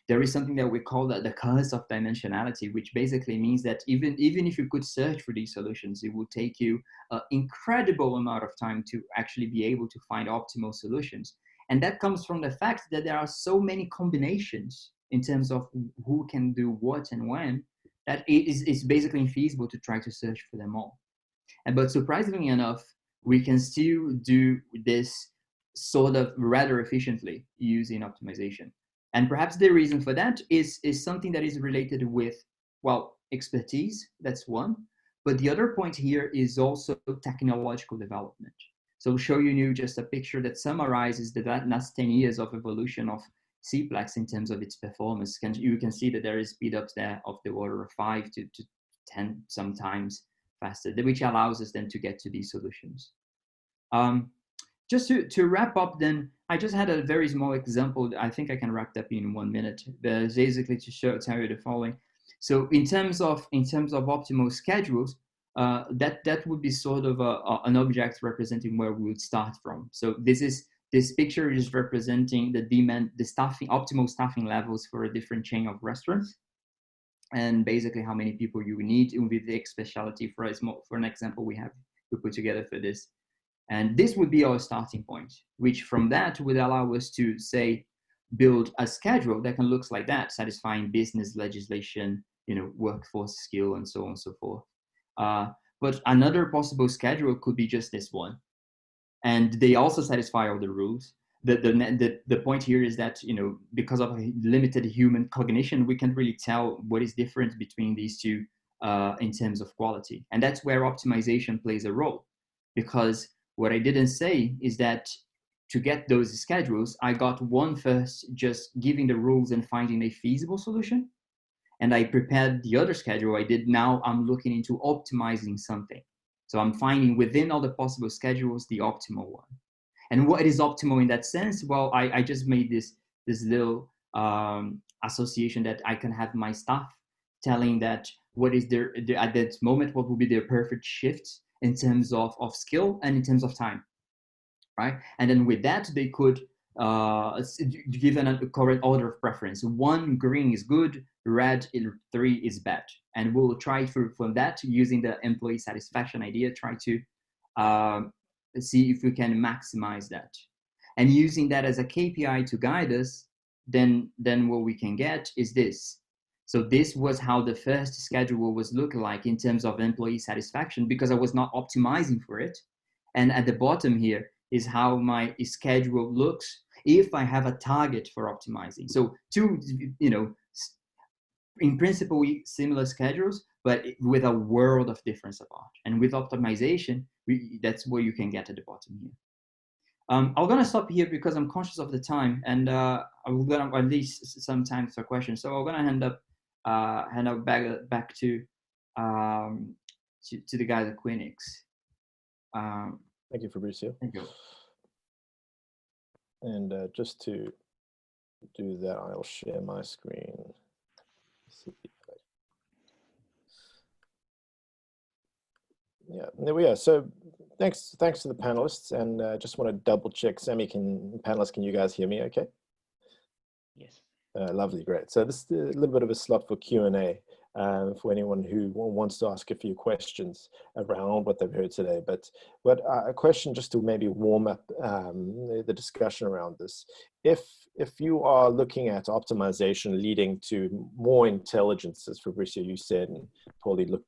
There is something that we call the curse of dimensionality, which basically means that even if you could search for these solutions, it would take you an incredible amount of time to actually be able to find optimal solutions. And that comes from the fact that there are so many combinations in terms of who can do what and when, that it's basically infeasible to try to search for them all. But surprisingly enough, we can still do this sort of rather efficiently using optimization. And perhaps the reason for that is something that is related with, well, expertise, that's one. But the other point here is also technological development. So showing you just a picture that summarizes the last 10 years of evolution of CPLEX in terms of its performance. You can see that there is speed ups there of the order of 5 to 10 sometimes faster, which allows us then to get to these solutions. Just to wrap up then, I just had a very small example. I think I can wrap that in 1 minute, but basically to tell you the following. So in terms of optimal schedules, that would be sort of an object representing where we would start from. So this picture is representing the optimal staffing levels for a different chain of restaurants, and basically how many people you need with the specialty for an example we put together for this. And this would be our starting point, which from that would allow us to say, build a schedule that can look like that, satisfying business legislation, workforce skill, and so on and so forth. But another possible schedule could be just this one. And they also satisfy all the rules. The point here is that, because of limited human cognition, we can't really tell what is different between these two in terms of quality. And that's where optimization plays a role. Because what I didn't say is that to get those schedules, I got one first, just giving the rules and finding a feasible solution. And I prepared the other schedule. Now I'm looking into optimizing something. So I'm finding within all the possible schedules, the optimal one. And what is optimal in that sense? Well, I just made this little association that I can have my staff telling that what is at that moment, what will be their perfect shift in terms of skill and in terms of time, right? And then with that, they could give a correct order of preference. 1, green is good, red, 3 is bad. And we'll try from that, using the employee satisfaction idea, try to see if we can maximize that. And using that as a KPI to guide us, then what we can get is this. So this was how the first schedule was looking like in terms of employee satisfaction, because I was not optimizing for it. And at the bottom here is how my schedule looks if I have a target for optimizing. So two, in principle, similar schedules, but with a world of difference apart. And with optimization, that's where you can get at the bottom here. I'm going to stop here because I'm conscious of the time, and I'm going to at least some time for questions. So I'm going to hand up back to the guys at Quinyx. Thank you, Fabrizio. Thank you. And just to do that, I'll share my screen. Yeah, there we are. So thanks to the panelists, and just want to double check. Panelists, can you guys hear me okay? Yes. Lovely, great. So this is a little bit of a slot for Q&A for anyone who wants to ask a few questions around what they've heard today. But a question just to maybe warm up the discussion around this. If you are looking at optimization leading to more intelligence, as Fabrizio, you said, and Paulie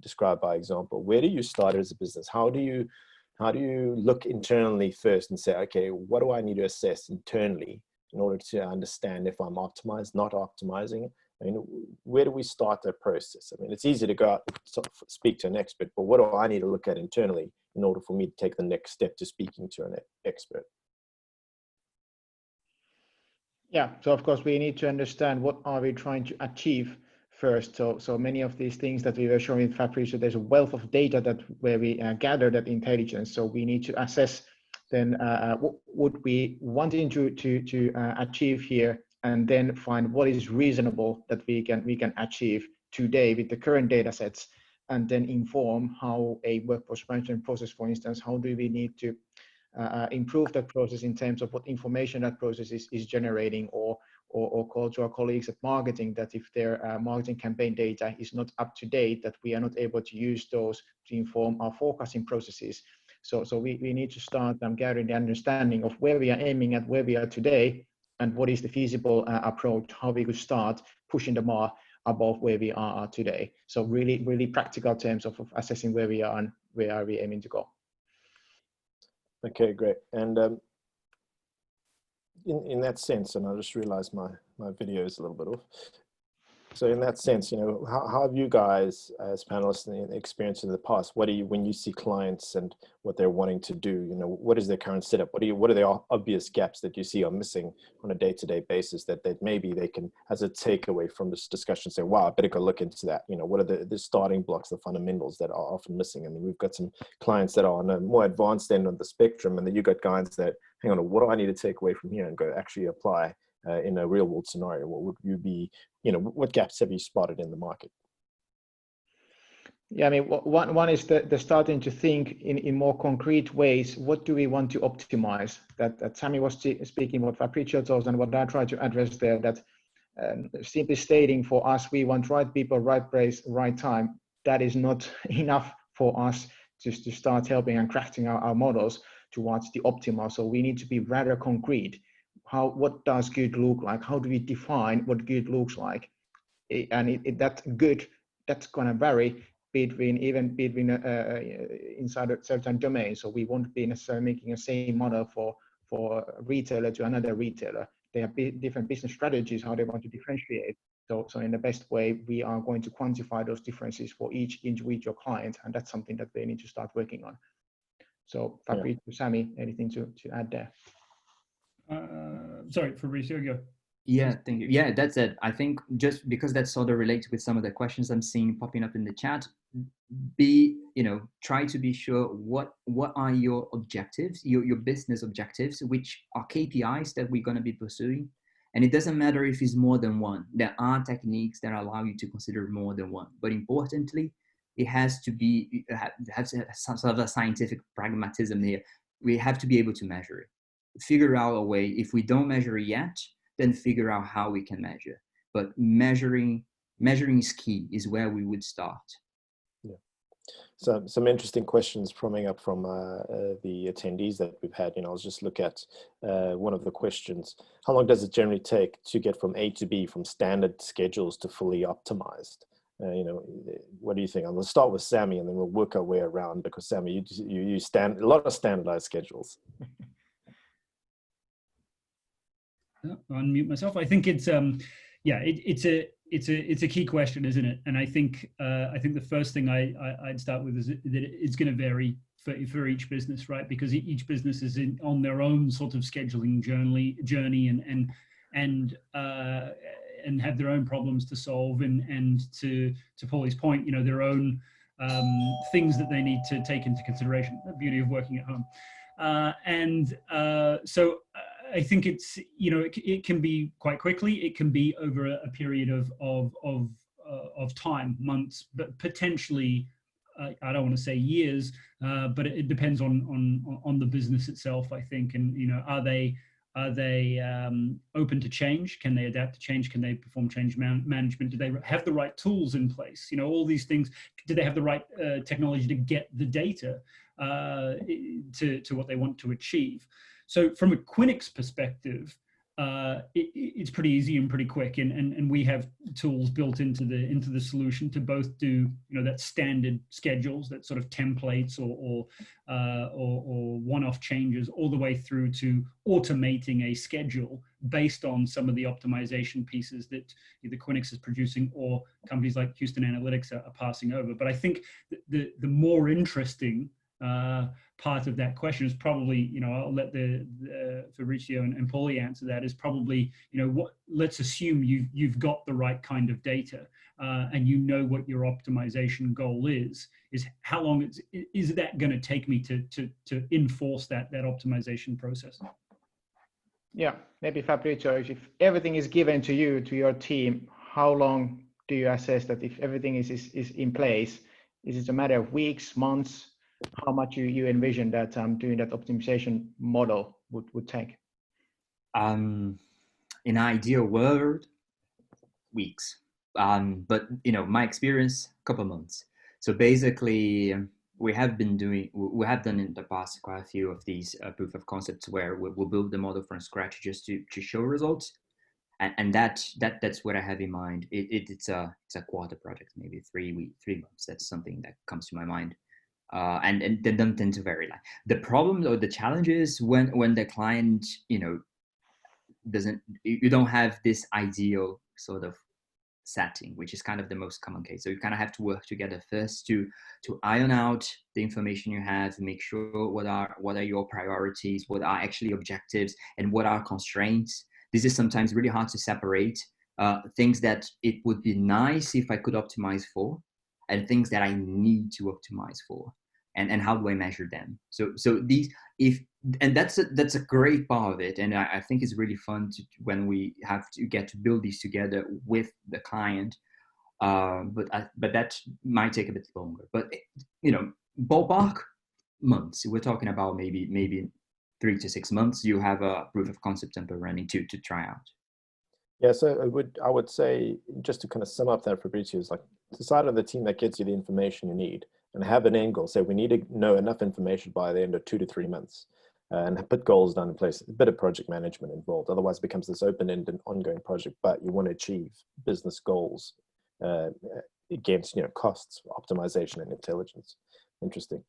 described by example, where do you start as a business? How do you look internally first and say, okay, what do I need to assess internally in order to understand if I'm optimized, not optimizing? I mean, where do we start that process? I mean, it's easy to go out and speak to an expert, but what do I need to look at internally in order for me to take the next step to speaking to an expert? Yeah, so of course we need to understand what are we trying to achieve first. So many of these things that we were showing in Fabrizio, there's a wealth of data where we gather that intelligence. So we need to assess then what would we wanting to achieve here, and then find what is reasonable that we can achieve today with the current data sets, and then inform how a workforce management process, for instance, how do we need to improve that process in terms of what information that process is generating, or call to our colleagues at marketing that if their marketing campaign data is not up to date, that we are not able to use those to inform our forecasting processes. So we need to start gathering the understanding of where we are aiming at, where we are today, and what is the feasible approach, how we could start pushing the bar above where we are today. So really practical terms of assessing where we are and where are we aiming to go. Okay, great. And in that sense, and I just realized my video is a little bit off. So in that sense, how have you guys as panelists experienced in the past? What do you, when you see clients and what they're wanting to do, what is their current setup? What are the obvious gaps that you see are missing on a day-to-day basis that maybe they can, as a takeaway from this discussion, say, wow, I better go look into that. What are the starting blocks, the fundamentals that are often missing? I mean, we've got some clients that are on a more advanced end of the spectrum, and then you've got guys that, hang on, what do I need to take away from here and go actually apply in a real world scenario? What would you be, what gaps have you spotted in the market? Yeah, I mean, one is the starting to think in more concrete ways. What do we want to optimize? That Sami was speaking, what Fabrizio told, and what I try to address there, that simply stating for us, we want right people, right place, right time. That is not enough for us just to start helping and crafting our models towards the optimal. So we need to be rather concrete. What does good look like? How do we define what good looks like? And that good, that's going to vary between inside a certain domain. So we won't be necessarily making a same model for a retailer to another retailer. They have different business strategies, how they want to differentiate. So in the best way, we are going to quantify those differences for each individual client, and that's something that they need to start working on. So Fabrizio, Sami, anything to add there? Sorry, Fabrizio, go. Yeah, thank you. Yeah, that's it. I think just because that sort of relates with some of the questions I'm seeing popping up in the chat, try to be sure what are your objectives, your business objectives, which are KPIs that we're going to be pursuing. And it doesn't matter if it's more than one. There are techniques that allow you to consider more than one. But importantly, it has to have some sort of a scientific pragmatism here. We have to be able to measure it. Figure out a way. If we don't measure it yet, then figure out how we can measure. But measuring is key, is where we would start. Yeah, So some interesting questions coming up from the attendees that we've had. You know, I'll just look at one of the questions. How long does it generally take to get from A to B, from standard schedules to fully optimized? You know, what do you think? I'm going to start with Sammy, and then we'll work our way around, because Sammy, you use a lot of standardized schedules. I'll unmute myself. I think it's yeah, it's a key question, isn't it? And I think the first thing I'd start with is that it's going to vary for each business, right? Because each business is on their own sort of scheduling journey and have their own problems to solve, and to Paulie's point, you know, their own things that they need to take into consideration. The beauty of working at home, so I think it's, you know, it can be quite quickly. It can be over a period of time, months, but potentially, I don't want to say years, but it depends on the business itself, I think. And, you know, are they open to change? Can they adapt to change? Can they perform change management? Do they have the right tools in place? You know, all these things. Do they have the right technology to get the data to what they want to achieve? So from a Quinyx perspective, it's pretty easy and pretty quick, and we have tools built into the solution to both do, you know, that standard schedules, that sort of templates or one-off changes, all the way through to automating a schedule based on some of the optimization pieces that either Quinyx is producing or companies like Houston Analytics are passing over. But I think the more interesting part of that question is probably, you know, I'll let the Fabrizio and Paulie answer that, is probably, you know, let's assume you've got the right kind of data, and you know what your optimization goal is how long is that going to take me to enforce that optimization process? Yeah, maybe Fabrizio, if everything is given to you, to your team, how long do you assess that if everything is in place? Is it a matter of weeks, months? How much you envision that doing that optimization model would take? In an ideal world, weeks. But, you know, my experience, a couple months. So basically, we have done in the past quite a few of these proof of concepts where we'll build the model from scratch just to show results. And that's what I have in mind. It's a quarter project, maybe 3 months. That's something that comes to my mind. And they don't tend to vary. The problem or the challenge is when the client, you know, you don't have this ideal sort of setting, which is kind of the most common case. So you kind of have to work together first to iron out the information you have, make sure what are your priorities, what are actually objectives, and what are constraints. This is sometimes really hard to separate things that it would be nice if I could optimize for, and things that I need to optimize for. And how do I measure them? So that's a great part of it, and I think it's really fun when we have to get to build these together with the client. But that might take a bit longer. But, you know, ballpark months. We're talking about maybe 3 to 6 months. You have a proof of concept up and running to try out. Yeah, so I would say, just to kind of sum up that, Fabrizio, is like, decide on the team that gets you the information you need, and have an end goal. Say we need to know enough information by the end of 2 to 3 months, and put goals down in place. A bit of project management involved. Otherwise, it becomes this open-ended, ongoing project. But you want to achieve business goals against, you know, costs, optimization, and intelligence. Interesting.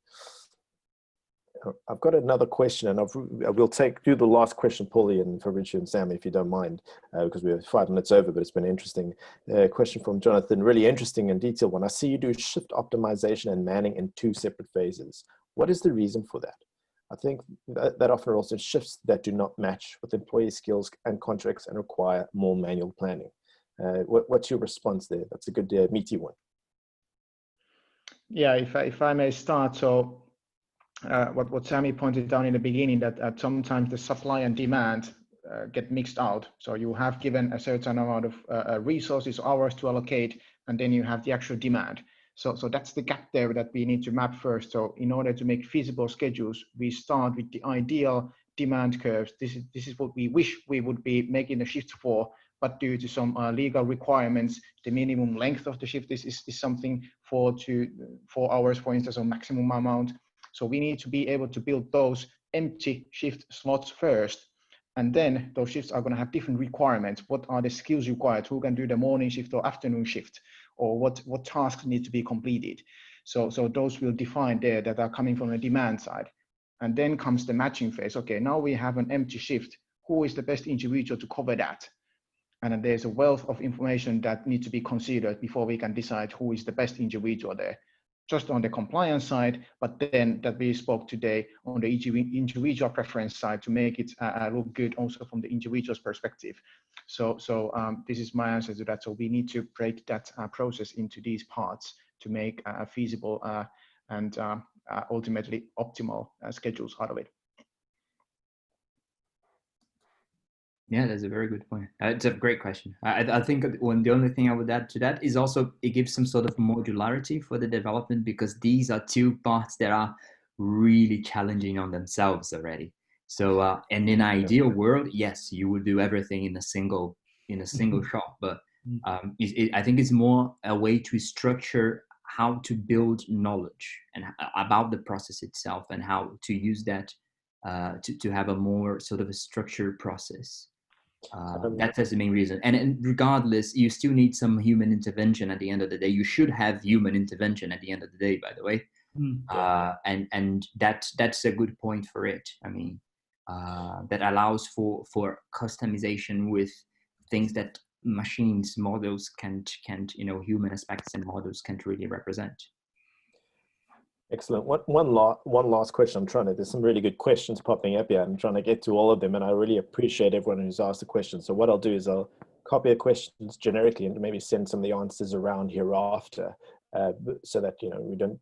I've got another question, and we'll do the last question, Paulie and Fabrizio and Sam, if you don't mind, because we're 5 minutes over, but it's been interesting. Question from Jonathan, really interesting and detailed one. I see you do shift optimization and manning in 2 separate phases. What is the reason for that? I think that often also shifts that do not match with employee skills and contracts and require more manual planning. What's your response there? That's a good meaty one. Yeah, if I may start. So what Sammy pointed out in the beginning, that sometimes the supply and demand get mixed out. So you have given a certain amount of resources, hours to allocate, and then you have the actual demand. So that's the gap there that we need to map first. So in order to make feasible schedules, we start with the ideal demand curves. This is what we wish we would be making the shifts for, but due to some legal requirements, the minimum length of the shift is something 4 hours, for instance, or maximum amount. So we need to be able to build those empty shift slots first. And then those shifts are going to have different requirements. What are the skills required? Who can do the morning shift or afternoon shift? Or what tasks need to be completed? So those will define there that are coming from the demand side. And then comes the matching phase. Okay, now we have an empty shift. Who is the best individual to cover that? And then there's a wealth of information that needs to be considered before we can decide who is the best individual there. Just on the compliance side, but then that we spoke today on the individual preference side to make it look good also from the individual's perspective. So this is my answer to that. So we need to break that process into these parts to make feasible and ultimately optimal schedules out of it. Yeah, that's a very good point. It's a great question. I think the only thing I would add to that is also it gives some sort of modularity for the development, because these are two parts that are really challenging on themselves already. So, and in an ideal world, yes, you would do everything in a single shot. But I think it's more a way to structure how to build knowledge and about the process itself, and how to use that to have a more sort of a structured process. That's the main reason. And regardless, you still need some human intervention at the end of the day. You should have human intervention at the end of the day, by the way. And that's a good point for it. I mean, that allows for customization with things that models can't, human aspects and models can't really represent. Excellent. One last question. There's some really good questions popping up here. I'm trying to get to all of them, and I really appreciate everyone who's asked the questions. So what I'll do is I'll copy the questions generically and maybe send some of the answers around hereafter, so that, we don't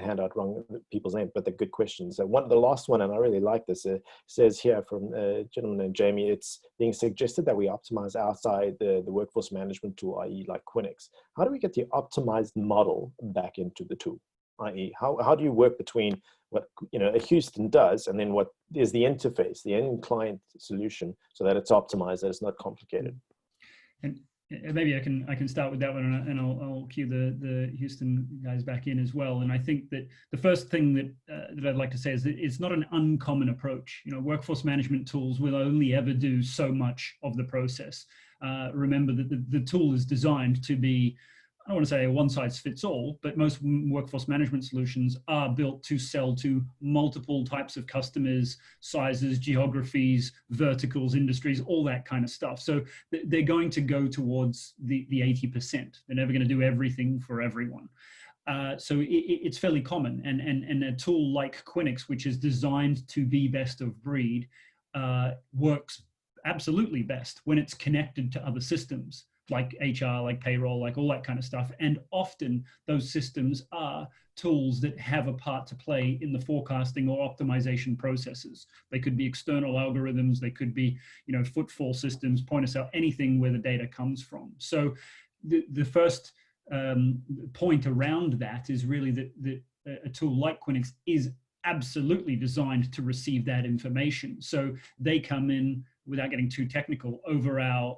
hand out wrong people's names, but they're good questions. The last one, and I really like this, says here from a gentleman named Jamie, it's being suggested that we optimize outside the workforce management tool, i.e. like Quinyx. How do we get the optimized model back into the tool? I.e., how do you work between what a Houston does and then what is the interface, the end client solution, so that it's optimized, that it's not complicated? And maybe I can start with that one, and I'll cue the Houston guys back in as well. And I think that the first thing that I'd like to say is that it's not an uncommon approach. Workforce management tools will only ever do so much of the process. Remember that the tool is designed to be, I don't want to say a one-size-fits-all, but most workforce management solutions are built to sell to multiple types of customers, sizes, geographies, verticals, industries, all that kind of stuff. So they're going to go towards the 80%. They're never going to do everything for everyone. So it's fairly common. And a tool like Quinyx, which is designed to be best of breed, works absolutely best when it's connected to other systems, like HR, like payroll, like all that kind of stuff. And often those systems are tools that have a part to play in the forecasting or optimization processes. They could be external algorithms, they could be, footfall systems, point of sale, anything where the data comes from. So the first point around that is really that a tool like Quinyx is absolutely designed to receive that information. So they come in, without getting too technical, over our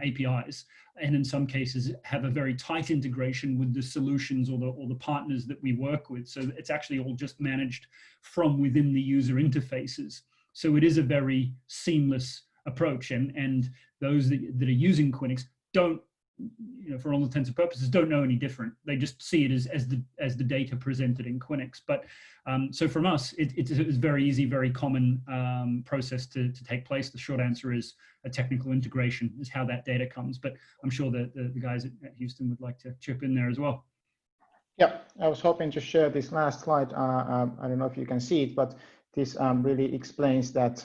APIs, and in some cases have a very tight integration with the solutions or the partners that we work with. So it's actually all just managed from within the user interfaces. So it is a very seamless approach, and those that are using Quinyx don't, for all intents and purposes, don't know any different. They just see it as the data presented in Quinyx. But so from us, it's a very easy, very common process to take place. The short answer is a technical integration is how that data comes. But I'm sure that the guys at Houston would like to chip in there as well. Yeah, I was hoping to share this last slide. I don't know if you can see it, but this really explains that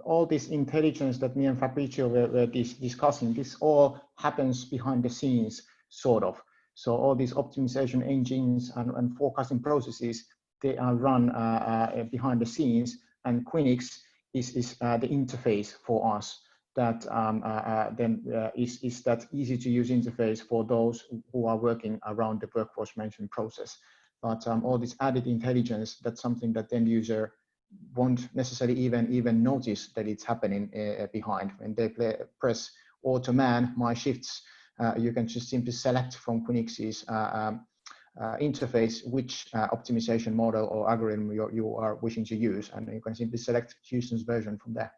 all this intelligence that me and Fabrizio were discussing, this all happens behind the scenes, sort of. So all these optimization engines and forecasting processes, they are run behind the scenes, and Quinyx is the interface for us that is that easy to use interface for those who are working around the workforce management process. But all this added intelligence, that's something that the end user won't necessarily even notice that it's happening behind. When they press auto-man my shifts, you can just simply select from Quinyx's interface which optimization model or algorithm you are wishing to use, and you can simply select Houston's version from there.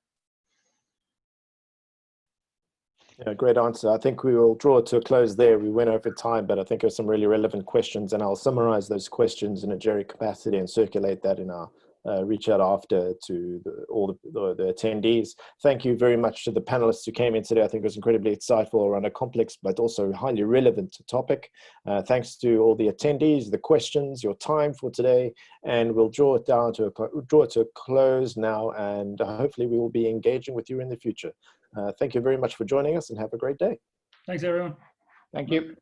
Yeah, great answer. I think we will draw it to a close there. We went over time, but I think there's some really relevant questions, and I'll summarize those questions in a Jerry capacity and circulate that in our reach out after to all the attendees. Thank you very much to the panelists who came in today. I think it was incredibly insightful around a complex but also highly relevant topic. Thanks to all the attendees, the questions, your time for today, and we'll draw it to a close now, and hopefully we will be engaging with you in the future. Thank you very much for joining us, and have a great day. Thanks, everyone. Thank you.